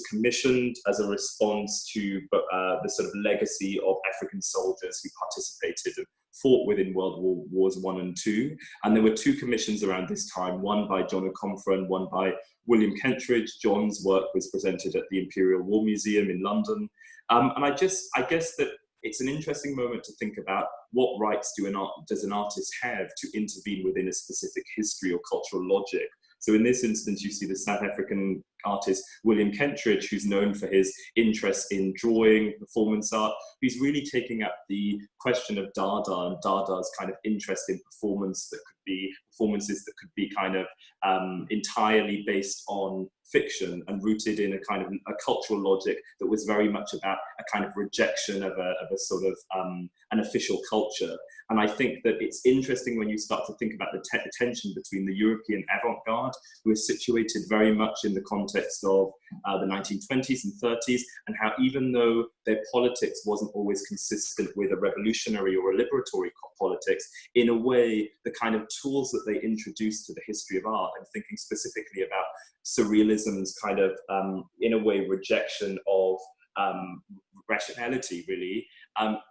[SPEAKER 12] commissioned as a response to the sort of legacy of African soldiers who participated and fought within World Wars I and II. And there were two commissions around this time, one by John Okomfora and one by William Kentridge. John's work was presented at the Imperial War Museum in London. And I guess that it's an interesting moment to think about what rights does an artist have to intervene within a specific history or cultural logic. So in this instance, you see the South African artist William Kentridge, who's known for his interest in drawing, performance art, who's really taking up the question of Dada and Dada's kind of interest in performances that could be kind of entirely based on fiction and rooted in a kind of a cultural logic that was very much about a kind of rejection of a sort of an official culture. And I think that it's interesting when you start to think about the tension between the European avant-garde, who is situated very much in the context of the 1920s and 30s, and how even though their politics wasn't always consistent with a revolutionary or a liberatory politics, in a way, the kind of tools that they introduced to the history of art, and thinking specifically about surrealism's kind of, in a way, rejection of rationality, really,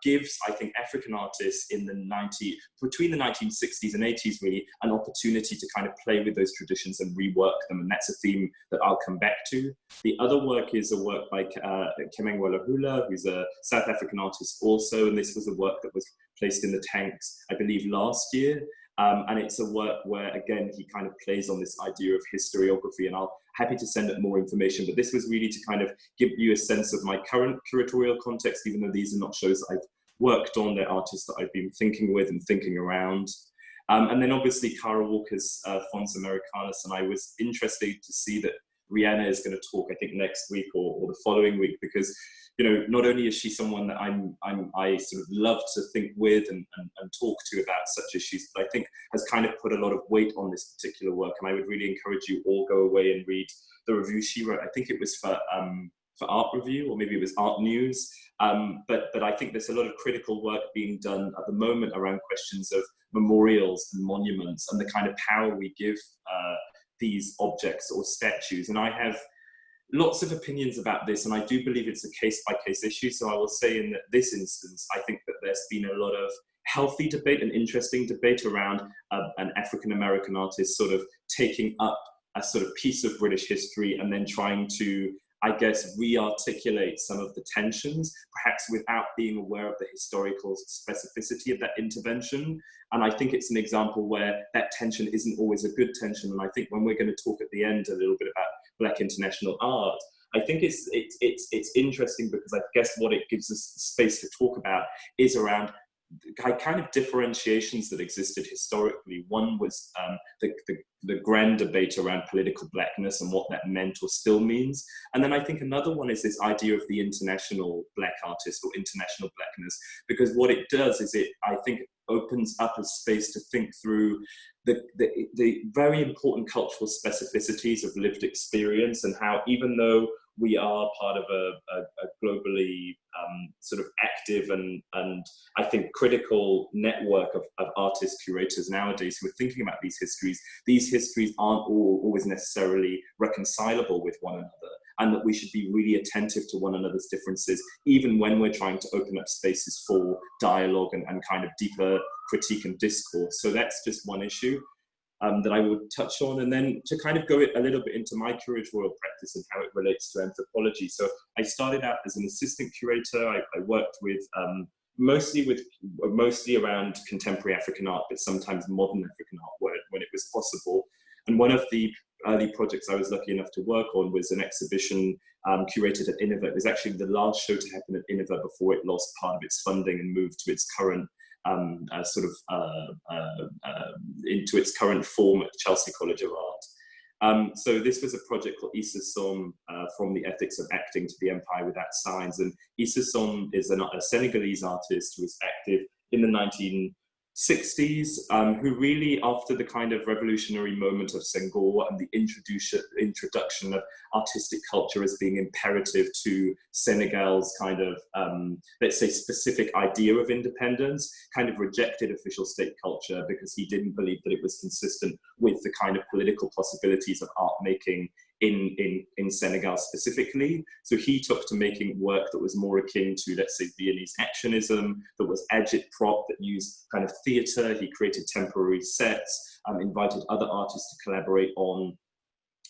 [SPEAKER 12] gives, I think, African artists between the 1960s and 80s, really, an opportunity to kind of play with those traditions and rework them. And that's a theme that I'll come back to. The other work is a work by Kemengwela Hula, who's a South African artist also. And this was a work that was placed in the tanks, I believe, last year. And it's a work where, again, he kind of plays on this idea of historiography, and I'll happy to send out more information, but this was really to kind of give you a sense of my current curatorial context, even though these are not shows that I've worked on, they're artists that I've been thinking with and thinking around. And then obviously Kara Walker's Fons Americanus, and I was interested to see that Rihanna is going to talk, I think, next week or the following week, because, you know, not only is she someone that I sort of love to think with and talk to about such issues, but I think has kind of put a lot of weight on this particular work. And I would really encourage you all go away and read the review she wrote. I think it was for Art Review, or maybe it was Art News. But I think there's a lot of critical work being done at the moment around questions of memorials and monuments and the kind of power we give these objects or statues. And I have lots of opinions about this, and I do believe it's a case-by-case issue. So I will say in this instance, I think that there's been a lot of healthy debate and interesting debate around an African-American artist sort of taking up a sort of piece of British history and then trying to, I guess, re-articulate some of the tensions, perhaps without being aware of the historical specificity of that intervention. And I think it's an example where that tension isn't always a good tension. And I think when we're going to talk at the end a little bit about Black international art, I think it's interesting, because I guess what it gives us space to talk about is around kind of differentiations that existed historically. One was the grand debate around political blackness and what that meant or still means. And then I think another one is this idea of the international Black artist or international Blackness, because what it does is it, I think, opens up a space to think through the very important cultural specificities of lived experience, and how, even though we are part of a globally sort of active and I think critical network of artists, curators nowadays who are thinking about these histories aren't always necessarily reconcilable with one another, and that we should be really attentive to one another's differences, even when we're trying to open up spaces for dialogue and kind of deeper critique and discourse. So that's just one issue that I would touch on, and then to kind of go a little bit into my curatorial practice and how it relates to anthropology. So I started out as an assistant curator. I worked with mostly around contemporary African art, but sometimes modern African art when it was possible. And one of the early projects I was lucky enough to work on was an exhibition curated at Innova. It was actually the last show to happen at Innova before it lost part of its funding and moved to its current into its current form at Chelsea College of Art. So this was a project called Issa Som, From the Ethics of Acting to the Empire Without Signs. And Issa Som is a Senegalese artist who was active in the 1960s, who really, after the kind of revolutionary moment of Senghor and the introduction of artistic culture as being imperative to Senegal's kind of, let's say, specific idea of independence, kind of rejected official state culture because he didn't believe that it was consistent with the kind of political possibilities of art making in Senegal specifically. So he took to making work that was more akin to, let's say, Viennese actionism, that was agitprop, that used kind of theatre. He created temporary sets, invited other artists to collaborate on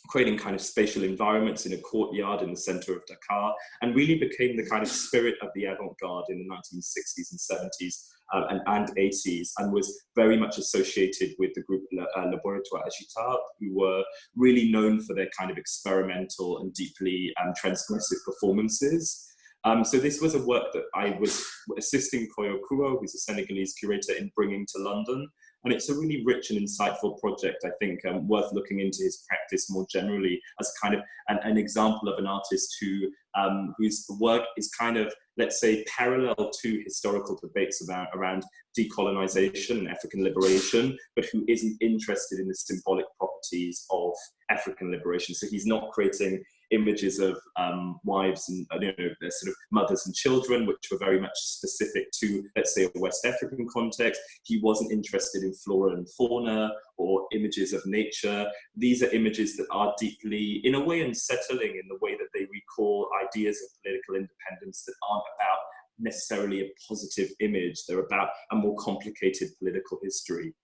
[SPEAKER 12] creating kind of spatial environments in a courtyard in the center of Dakar, and really became the kind of spirit of the avant-garde in the 1960s and 70s and 80s, and was very much associated with the group Laboratoire Agitard, who were really known for their kind of experimental and deeply transgressive performances. So this was a work that I was assisting Koyo Kuo, who's a Senegalese curator, in bringing to London. And it's a really rich and insightful project, I think, worth looking into his practice more generally as kind of an example of an artist who whose work is kind of, let's say, parallel to historical debates around decolonization and African liberation, but who isn't interested in the symbolic properties of African liberation. So he's not creating images of wives and their sort of mothers and children, which were very much specific to, let's say, a West African context. He wasn't interested in flora and fauna or images of nature. These are images that are deeply, in a way, unsettling in the way that they recall ideas of political independence that aren't about necessarily a positive image. They're about a more complicated political history.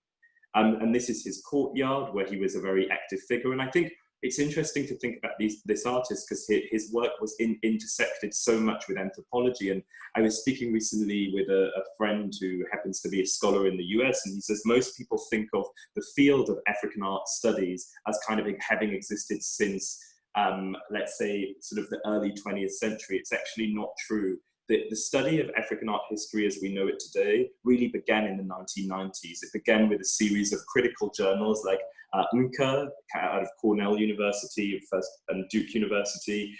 [SPEAKER 12] And this is his courtyard, where he was a very active figure. And I think it's interesting to think about this artist, because his work was intersected so much with anthropology. And I was speaking recently with a friend who happens to be a scholar in the US, and he says most people think of the field of African art studies as kind of having existed since, let's say, sort of the early 20th century. It's actually not true. the study of African art history as we know it today really began in the 1990s. It began with a series of critical journals like Unca out of Cornell University and Duke University,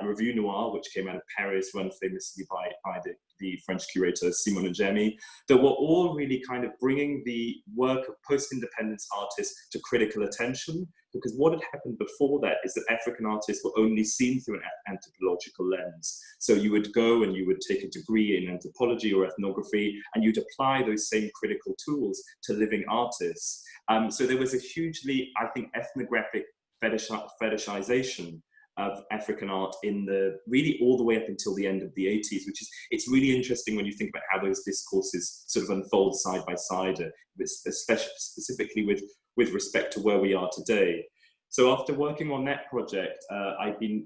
[SPEAKER 12] Revue Noire, which came out of Paris, run famously by the French curator Simone Gemi, that were all really kind of bringing the work of post-independence artists to critical attention, because what had happened before that is that African artists were only seen through an anthropological lens. So you would go and you would take a degree in anthropology or ethnography, and you'd apply those same critical tools to living artists. So there was a hugely, I think, ethnographic fetishization of African art in the really all the way up until the end of the 80s, which is, it's really interesting when you think about how those discourses sort of unfold side by side, especially specifically with respect to where we are today. So after working on that project, I'd been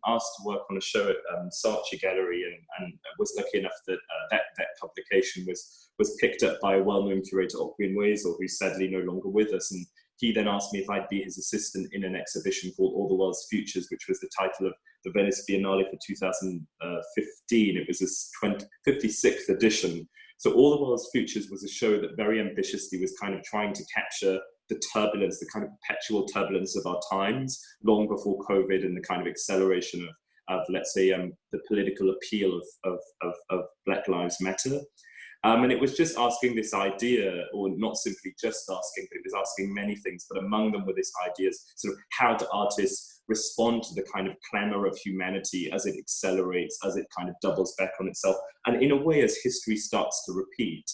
[SPEAKER 12] asked to work on a show at Saatchi Gallery, and was lucky enough that that publication was picked up by a well-known curator, Okwin Wezel, who's sadly no longer with us. And he then asked me if I'd be his assistant in an exhibition called All the World's Futures, which was the title of the Venice Biennale for 2015. It was its 56th edition. So All the World's Futures was a show that very ambitiously was kind of trying to capture the turbulence, the kind of perpetual turbulence of our times, long before COVID and the kind of acceleration of let's say, the political appeal of Black Lives Matter. And it was just asking this idea, or not simply just asking, but it was asking many things, but among them were this ideas, sort of how do artists respond to the kind of clamor of humanity as it accelerates, as it kind of doubles back on itself, and in a way as history starts to repeat.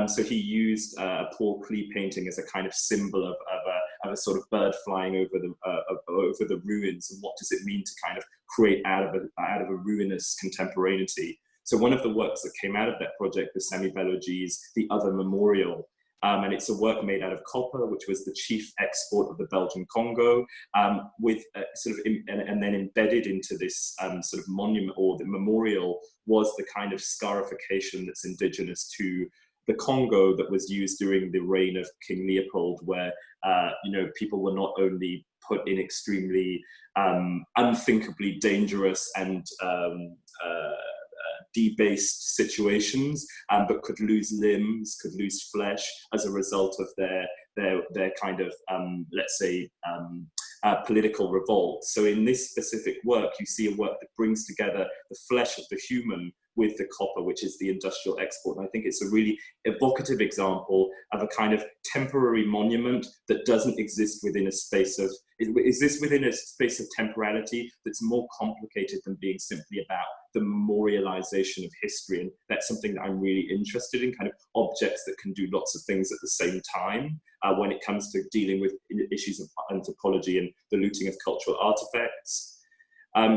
[SPEAKER 12] So he used a Paul Klee painting as a kind of symbol of a sort of bird flying over the ruins, and what does it mean to kind of create out of a ruinous contemporaneity. So one of the works that came out of that project was Sami Balogi's The Other Memorial. And it's a work made out of copper, which was the chief export of the Belgian Congo, with sort of, and then embedded into this sort of monument, or the memorial, was the kind of scarification that's indigenous to the Congo that was used during the reign of King Leopold, where people were not only put in extremely unthinkably dangerous and debased situations, but could lose limbs, could lose flesh as a result of their kind of, let's say, political revolt. So in this specific work, you see a work that brings together the flesh of the human with the copper, which is the industrial export. And I think it's a really evocative example of a kind of temporary monument that doesn't exist within a space of, exists within a space of temporality that's more complicated than being simply about the memorialization of history. And that's something that I'm really interested in, kind of objects that can do lots of things at the same time when it comes to dealing with issues of anthropology and the looting of cultural artifacts.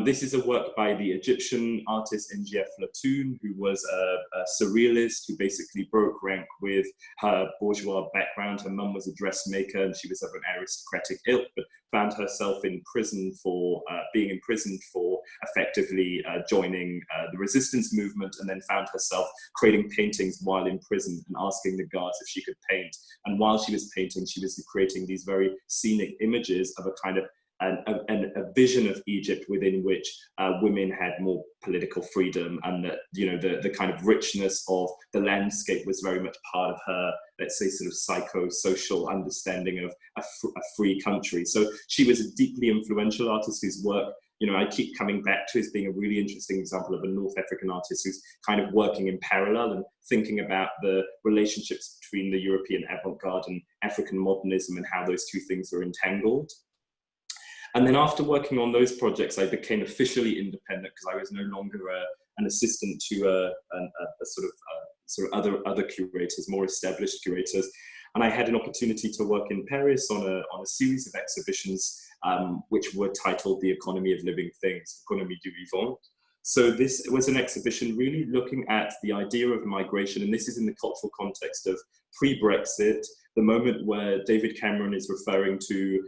[SPEAKER 12] This is a work by the Egyptian artist N'Jie Flatoun, who was a surrealist who basically broke rank with her bourgeois background. Her mum was a dressmaker and she was of an aristocratic ilk, but found herself in prison for being imprisoned for effectively joining the resistance movement, and then found herself creating paintings while in prison and asking the guards if she could paint. And while she was painting, she was creating these very scenic images of a kind of a vision of Egypt within which women had more political freedom, and that the kind of richness of the landscape was very much part of her, let's say, sort of psychosocial understanding of a free country. So she was a deeply influential artist whose work, I keep coming back to as being a really interesting example of a North African artist who's kind of working in parallel and thinking about the relationships between the European avant-garde and African modernism and how those two things are entangled. And then after working on those projects, I became officially independent because I was no longer an assistant to sort of other curators, more established curators. And I had an opportunity to work in Paris on a series of exhibitions which were titled The Economy of Living Things, Économie du Vivant. So this was an exhibition really looking at the idea of migration, and this is in the cultural context of pre-Brexit, the moment where David Cameron is referring to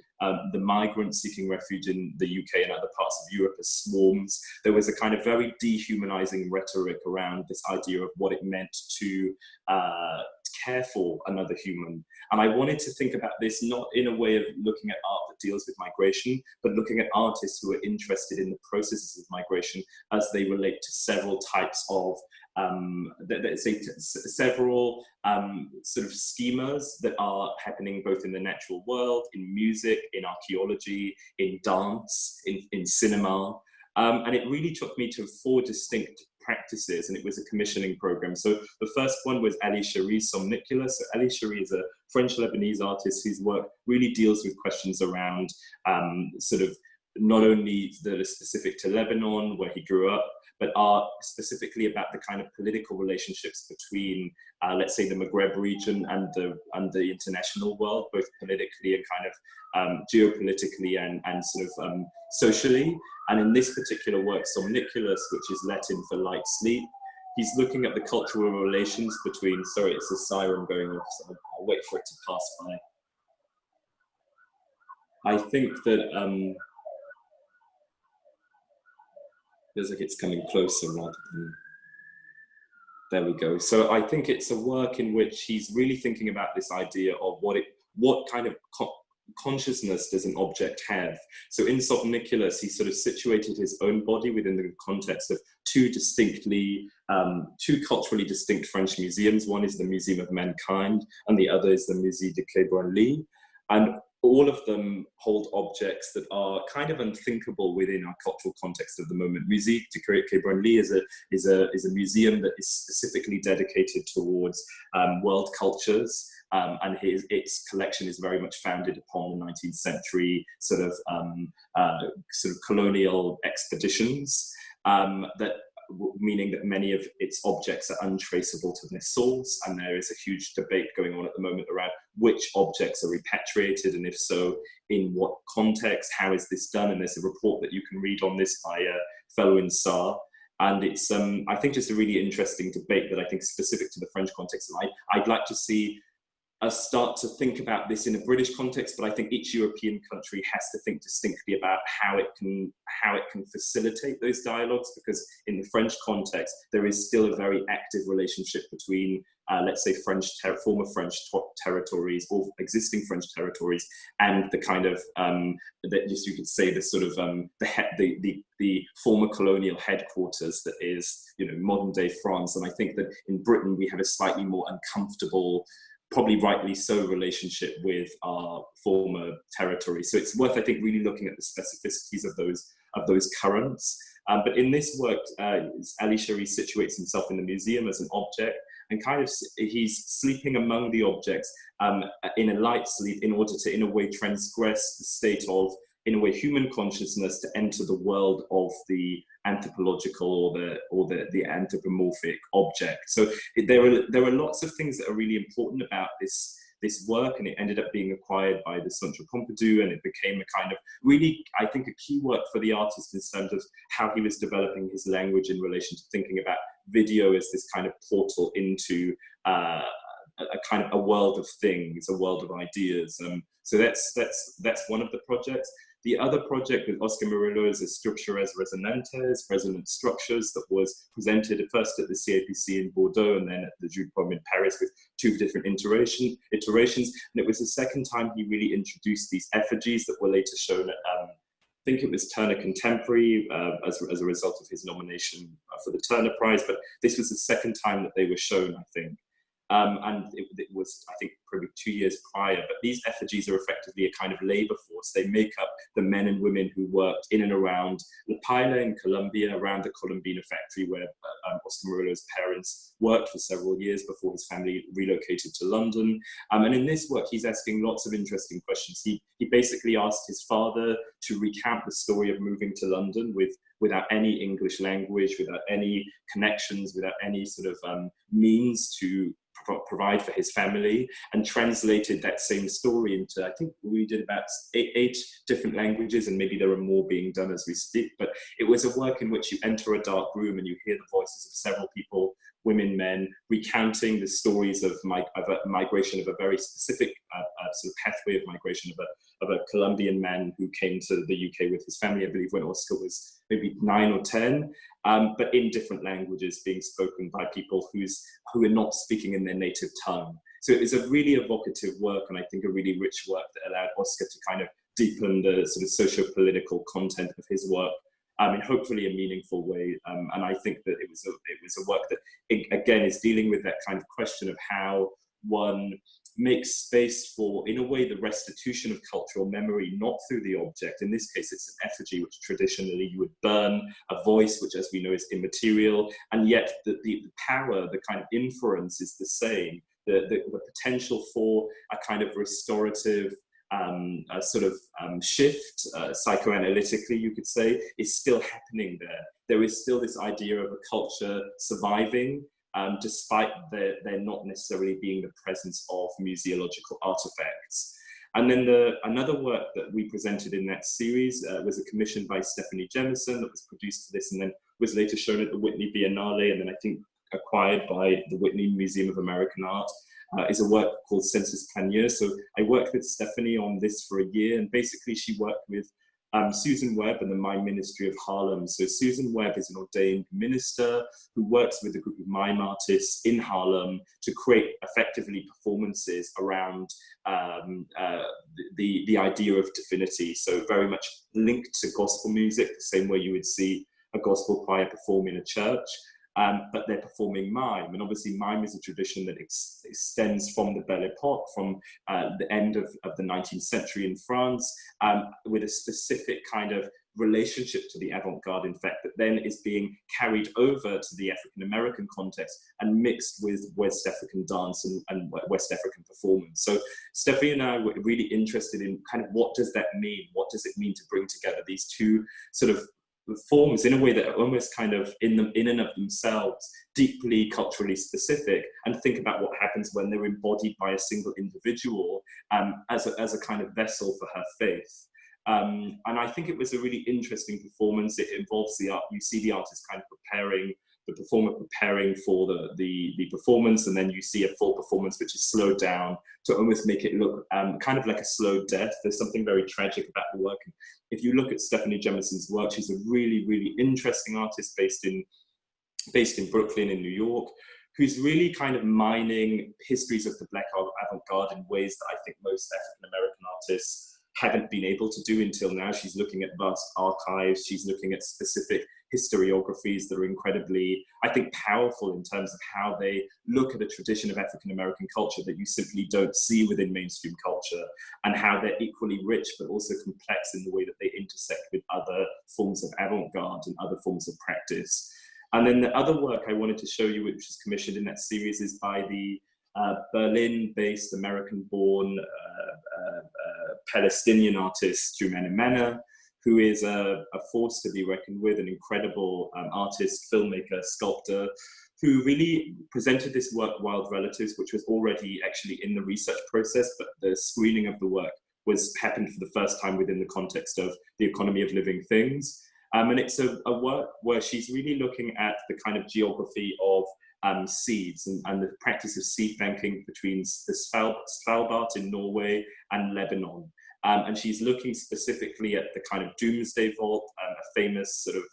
[SPEAKER 12] the migrants seeking refuge in the UK and other parts of Europe as swarms. There was a kind of very dehumanizing rhetoric around this idea of what it meant to care for another human. And I wanted to think about this not in a way of looking at art that deals with migration, but looking at artists who are interested in the processes of migration as they relate to several types of, several sort of schemas that are happening both in the natural world, in music, in archaeology, in dance, in cinema. And it really took me to 4 distinct practices, and it was a commissioning program. So the first one was Ali Chéri's Somnicula. So Ali Chéri is a French-Lebanese artist whose work really deals with questions around sort of not only that are specific to Lebanon, where he grew up, but are specifically about the kind of political relationships between, let's say, the Maghreb region and the international world, both politically and kind of geopolitically and sort of socially. And in this particular work, Somniculus, which is Latin for light sleep, he's looking at the cultural relations between, sorry, it's a siren going off, so I'll wait for it to pass by. I think that, feels like it's coming closer rather than, there we go. So I think it's a work in which he's really thinking about this idea of what kind of consciousness does an object have. So in Somniculus, he sort of situated his own body within the context of 2 culturally distinct French museums. One is the Museum of Mankind, and the other is the Musée de Quai Branly. And all of them hold objects that are kind of unthinkable within our cultural context of the moment. Musée de Quai Branly is a museum that is specifically dedicated towards world cultures, and its collection is very much founded upon the 19th century sort of colonial expeditions, meaning that many of its objects are untraceable to their source, and there is a huge debate going on at the moment around which objects are repatriated, and if so, in what context, how is this done? And there's a report that you can read on this by a fellow in SAR, and it's, I think, just a really interesting debate that I think is specific to the French context, and I'd like to see us start to think about this in a British context, but I think each European country has to think distinctly about how it can facilitate those dialogues, because in the French context, there is still a very active relationship between, let's say, former French territories or existing French territories, and the kind of, you could say, the sort of the former colonial headquarters that is, modern day France. And I think that in Britain, we have a slightly more uncomfortable, probably rightly so, relationship with our former territory. So it's worth, I think, really looking at the specificities of those currents. But in this work, Ali Chéri situates himself in the museum as an object, and kind of he's sleeping among the objects in a light sleep in order to, in a way, transgress the state of, in a way, human consciousness to enter the world of the anthropological or the anthropomorphic object. So there are lots of things that are really important about this work, and it ended up being acquired by the Centre Pompidou, and it became a kind of really, I think, a key work for the artist in terms of how he was developing his language in relation to thinking about video as this kind of portal into a kind of a world of things, a world of ideas. So that's one of the projects. The other project with Oscar Murillo is Structures Resonantes, Resonant Structures, that was presented first at the CAPC in Bordeaux and then at the Jules Pomme in Paris with 2 different iterations. And it was the second time he really introduced these effigies that were later shown at, I think it was Turner Contemporary, as a result of his nomination for the Turner Prize. But this was the second time that they were shown, I think. And it was, I think, probably 2 years prior. But these effigies are effectively a kind of labor force. They make up the men and women who worked in and around La Paila in Colombia, around the Colombina factory where Oscar Murillo's parents worked for several years before his family relocated to London. And in this work, he's asking lots of interesting questions. He basically asked his father to recount the story of moving to London without any English language, without any connections, without any sort of means to provide for his family, and translated that same story into, I think we did about eight different languages, and maybe there are more being done as we speak. But it was a work in which you enter a dark room and you hear the voices of several people, women, men, recounting the stories of migration of a very specific sort of pathway of migration of a Colombian man who came to the UK with his family, I believe, when Oscar was maybe 9 or 10, but in different languages being spoken by people who are not speaking in their native tongue. So it's a really evocative work, and I think a really rich work that allowed Oscar to kind of deepen the sort of socio-political content of his work in hopefully a meaningful way. And I think that it was a work that, again, is dealing with that kind of question of how one makes space for, in a way, the restitution of cultural memory, not through the object. In this case, it's an effigy, which traditionally you would burn, a voice, which, as we know, is immaterial, and yet the power, the kind of inference is the same. The potential for a kind of restorative shift, psychoanalytically, you could say, is still happening there. There is still this idea of a culture surviving, despite there not necessarily being the presence of museological artifacts. And then another work that we presented in that series was a commission by Stephanie Jemison that was produced for this and then was later shown at the Whitney Biennale, and then I think acquired by the Whitney Museum of American Art. Is a work called Census Planier. So I worked with Stephanie on this for a year, and basically she worked with Susan Webb and the Mime Ministry of Harlem. So Susan Webb is an ordained minister who works with a group of mime artists in Harlem to create effectively performances around the idea of divinity. So very much linked to gospel music, the same way you would see a gospel choir perform in a church. But they're performing mime. And obviously mime is a tradition that extends from the Belle Époque, from the end of the 19th century in France, with a specific kind of relationship to the avant-garde, in fact, that then is being carried over to the African-American context and mixed with West African dance and West African performance. So Stephanie and I were really interested in kind of what does that mean? What does it mean to bring together these two sort of forms in a way that are almost kind of in and of themselves deeply culturally specific, and think about what happens when they're embodied by a single individual as a kind of vessel for her faith. And I think it was a really interesting performance. It involves the art. You see the artist kind of preparing, the performer preparing for the performance, and then you see a full performance which is slowed down to almost make it look kind of like a slow death. There's something very tragic about the work. If you look at Stephanie Jemison's work, she's a really, really interesting artist based in Brooklyn in New York, who's really kind of mining histories of the Black avant-garde in ways that I think most African-American artists haven't been able to do until now. She's looking at vast archives, she's looking at specific historiographies that are incredibly, I think, powerful in terms of how they look at a tradition of African-American culture that you simply don't see within mainstream culture, and how they're equally rich but also complex in the way that they intersect with other forms of avant-garde and other forms of practice. And then the other work I wanted to show you, which was commissioned in that series, is by the Berlin-based, American-born Palestinian artist Jumana Mana, who is a force to be reckoned with, an incredible artist, filmmaker, sculptor, who really presented this work, Wild Relatives, which was already actually in the research process, but the screening of the work happened for the first time within the context of the economy of living things. And it's a work where she's really looking at the kind of geography of seeds and the practice of seed banking between the Svalbard in Norway and Lebanon. And she's looking specifically at the kind of Doomsday Vault, a famous sort of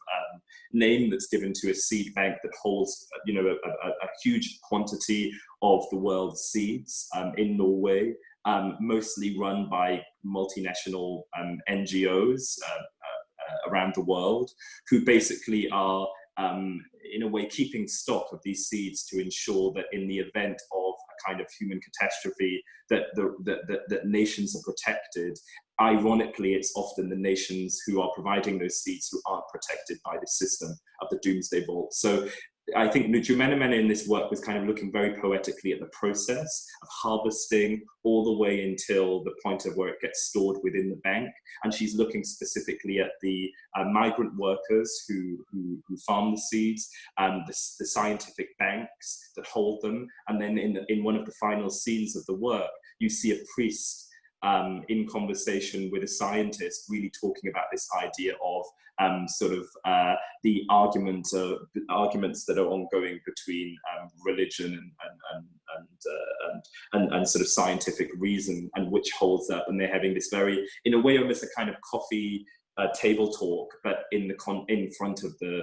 [SPEAKER 12] name that's given to a seed bank that holds, a huge quantity of the world's seeds in Norway, mostly run by multinational NGOs around the world, who basically are, in a way, keeping stock of these seeds to ensure that in the event of a kind of human catastrophe, that nations are protected. Ironically, it's often the nations who are providing those seeds who aren't protected by the system of the Doomsday Vault. So I think Jumana Mana in this work was kind of looking very poetically at the process of harvesting all the way until the point of where it gets stored within the bank. And she's looking specifically at the migrant workers who farm the seeds, the scientific banks that hold them. And then in one of the final scenes of the work, you see a priest in conversation with a scientist, really talking about this idea of the arguments that are ongoing between religion and sort of scientific reason, and which holds up. And they're having this very, in a way, almost a kind of coffee table talk, but in front of the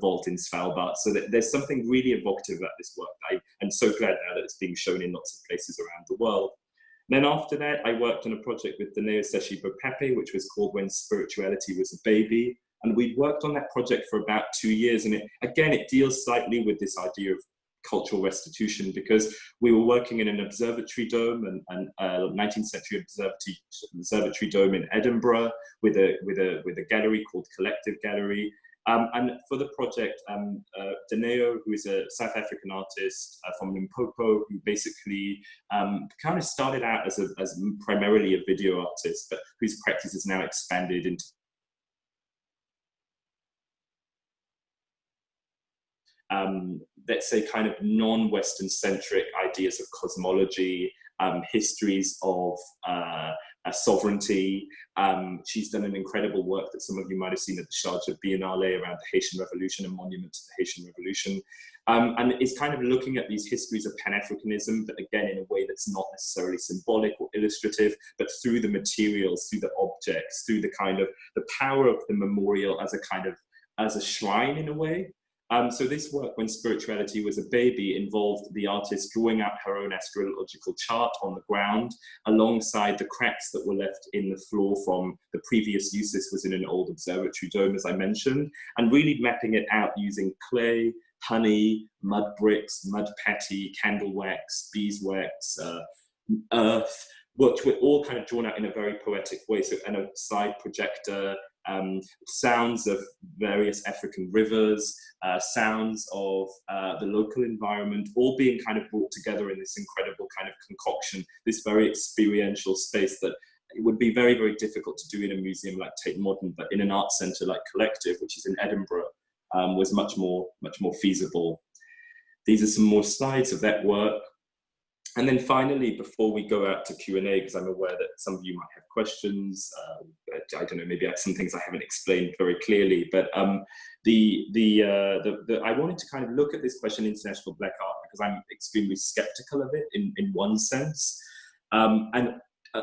[SPEAKER 12] vault in Svalbard. So that there's something really evocative about this work. I'm so glad now that it's being shown in lots of places around the world. Then after that, I worked on a project with Daneo Seshibo Pepe, which was called When Spirituality Was a Baby. And we'd worked on that project for about 2 years. And it deals slightly with this idea of cultural restitution, because we were working in an observatory dome, and 19th century observatory dome in Edinburgh with a gallery called Collective Gallery. And for the project, Daneo, who is a South African artist from Limpopo, who basically kind of started out as primarily a video artist, but whose practice has now expanded into let's say kind of non-Western centric ideas of cosmology, histories of sovereignty. She's done an incredible work that some of you might have seen at the Sharjah Biennale around the Haitian Revolution, a monument to the Haitian Revolution. And it's kind of looking at these histories of Pan-Africanism, but again, in a way that's not necessarily symbolic or illustrative, but through the materials, through the objects, through the kind of the power of the memorial as a shrine in a way. So this work, When Spirituality Was a Baby, involved the artist drawing out her own astrological chart on the ground alongside the cracks that were left in the floor from the previous use. This was in an old observatory dome, as I mentioned, and really mapping it out using clay, honey, mud bricks, mud patty, candle wax, beeswax, earth, which were all kind of drawn out in a very poetic way. So, and a side projector, sounds of various African rivers, sounds of the local environment, all being kind of brought together in this incredible kind of concoction, this very experiential space that it would be very, very difficult to do in a museum like Tate Modern, but in an art centre like Collective, which is in Edinburgh, was much more feasible. These are some more slides of that work. And then finally, before we go out to Q&A, because I'm aware that some of you might have questions, I don't know, maybe some things I haven't explained very clearly, but I wanted to kind of look at this question, international Black art, because I'm extremely skeptical of it in one sense. And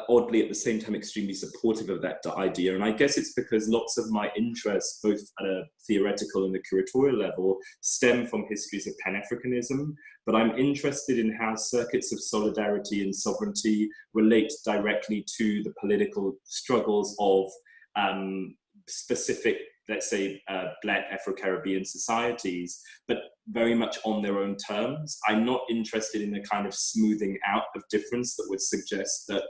[SPEAKER 12] oddly, at the same time, extremely supportive of that idea. And I guess it's because lots of my interests, both at a theoretical and the curatorial level, stem from histories of Pan-Africanism, but I'm interested in how circuits of solidarity and sovereignty relate directly to the political struggles of specific, let's say, Black Afro-Caribbean societies, but very much on their own terms. I'm not interested in the kind of smoothing out of difference that would suggest that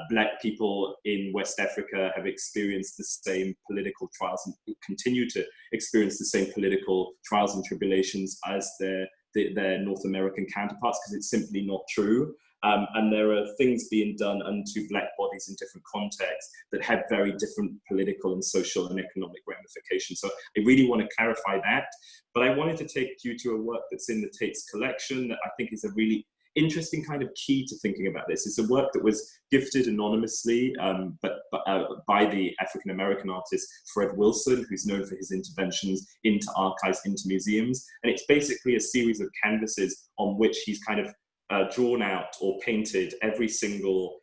[SPEAKER 12] Black people in West Africa have experienced the same political trials and continue to experience the same political trials and tribulations as their North American counterparts, because it's simply not true. And there are things being done unto Black bodies in different contexts that have very different political and social and economic ramifications. So I really want to clarify that. But I wanted to take you to a work that's in the Tate's collection that I think is a really interesting kind of key to thinking about this. It's a work that was gifted anonymously by the African-American artist Fred Wilson, who's known for his interventions into archives, into museums. And it's basically a series of canvases on which he's kind of drawn out or painted every single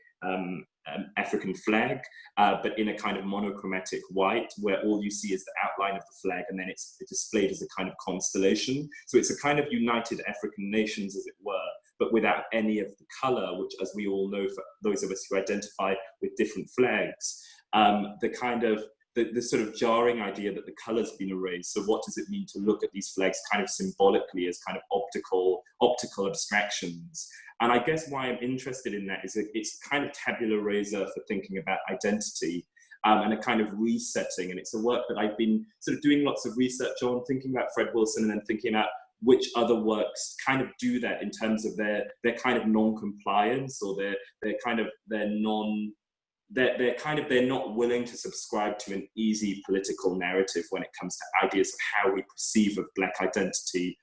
[SPEAKER 12] African flag, but in a kind of monochromatic white, where all you see is the outline of the flag, and then it's displayed as a kind of constellation. So it's a kind of united African nations, as it were, but without any of the color, which, as we all know, for those of us who identify with different flags, the sort of jarring idea that the color's been erased. So what does it mean to look at these flags kind of symbolically as kind of optical abstractions? And I guess why I'm interested in that is that it's kind of tabula rasa for thinking about identity and a kind of resetting. And it's a work that I've been sort of doing lots of research on, thinking about Fred Wilson and then thinking about which other works kind of do that in terms of their kind of non-compliance, or they're not willing to subscribe to an easy political narrative when it comes to ideas of how we perceive of Black identity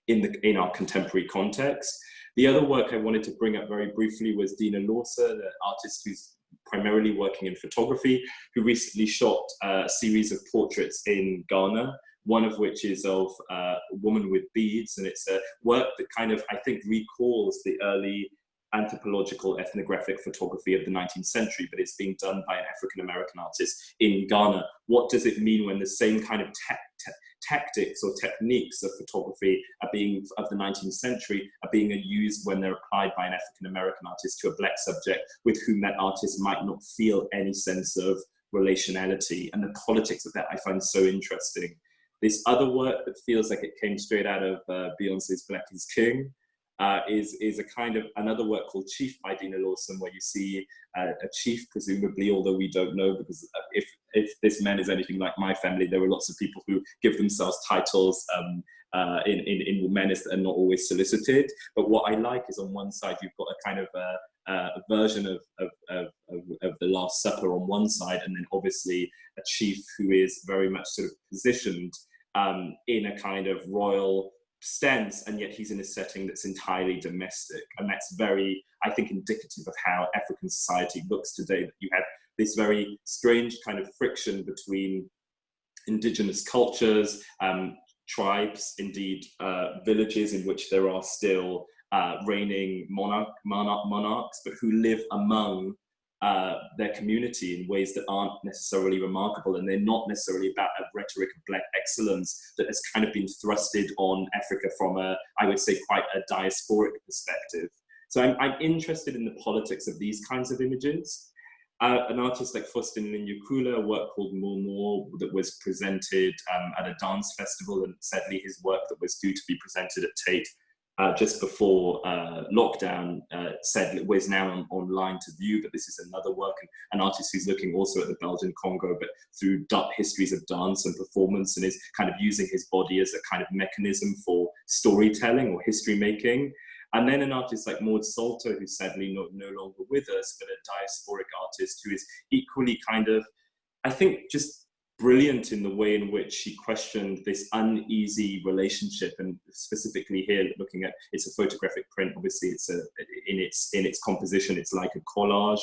[SPEAKER 12] in our contemporary context. The other work I wanted to bring up very briefly was Dina Lawson, an artist who's primarily working in photography, who recently shot a series of portraits in Ghana, one of which is of a woman with beads, and it's a work that kind of, I think, recalls the early anthropological ethnographic photography of the 19th century, but it's being done by an African-American artist in Ghana. What does it mean when the same kind of tactics or techniques of photography of the 19th century are being used when they're applied by an African-American artist to a Black subject with whom that artist might not feel any sense of relationality? And the politics of that I find so interesting. This other work that feels like it came straight out of Beyonce's Black is King is a kind of another work called Chief by Dina Lawson, where you see a chief, presumably, although we don't know, because if this man is anything like my family, there are lots of people who give themselves titles in manners that are not always solicited. But what I like is on one side, you've got a kind of a version of the Last Supper on one side, and then obviously a chief who is very much sort of positioned in a kind of royal stance, and yet he's in a setting that's entirely domestic. And that's very, I think, indicative of how African society looks today, that you have this very strange kind of friction between indigenous cultures, tribes, indeed villages in which there are still reigning monarchs, but who live among their community in ways that aren't necessarily remarkable, and they're not necessarily about a rhetoric of Black excellence that has kind of been thrusted on Africa from I would say, quite a diasporic perspective. So I'm interested in the politics of these kinds of images. An artist like Faustin Linyukula, a work called More that was presented at a dance festival, and sadly his work that was due to be presented at Tate just before lockdown sadly was now online to view, but this is another work, and an artist who's looking also at the Belgian Congo, but through histories of dance and performance, and is kind of using his body as a kind of mechanism for storytelling or history making. And then an artist like Maud Salter, who's sadly no longer with us, but a diasporic artist who is equally kind of, I think, just brilliant in the way in which she questioned this uneasy relationship. And specifically here, looking at, it's a photographic print, obviously it's in its composition, it's like a collage,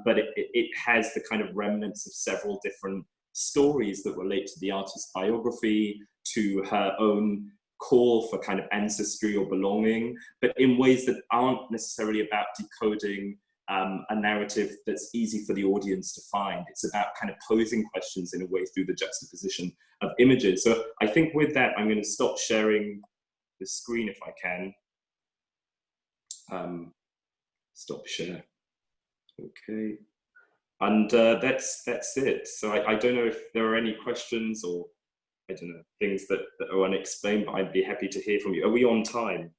[SPEAKER 12] but it has the kind of remnants of several different stories that relate to the artist's biography, to her own call for kind of ancestry or belonging, but in ways that aren't necessarily about decoding a narrative that's easy for the audience to find. It's about kind of posing questions in a way through the juxtaposition of images. So I think with that, I'm going to stop sharing the screen if I can. Stop share. Okay. And that's it. So I don't know if there are any questions or, I don't know, things that are unexplained, but I'd be happy to hear from you. Are we on time?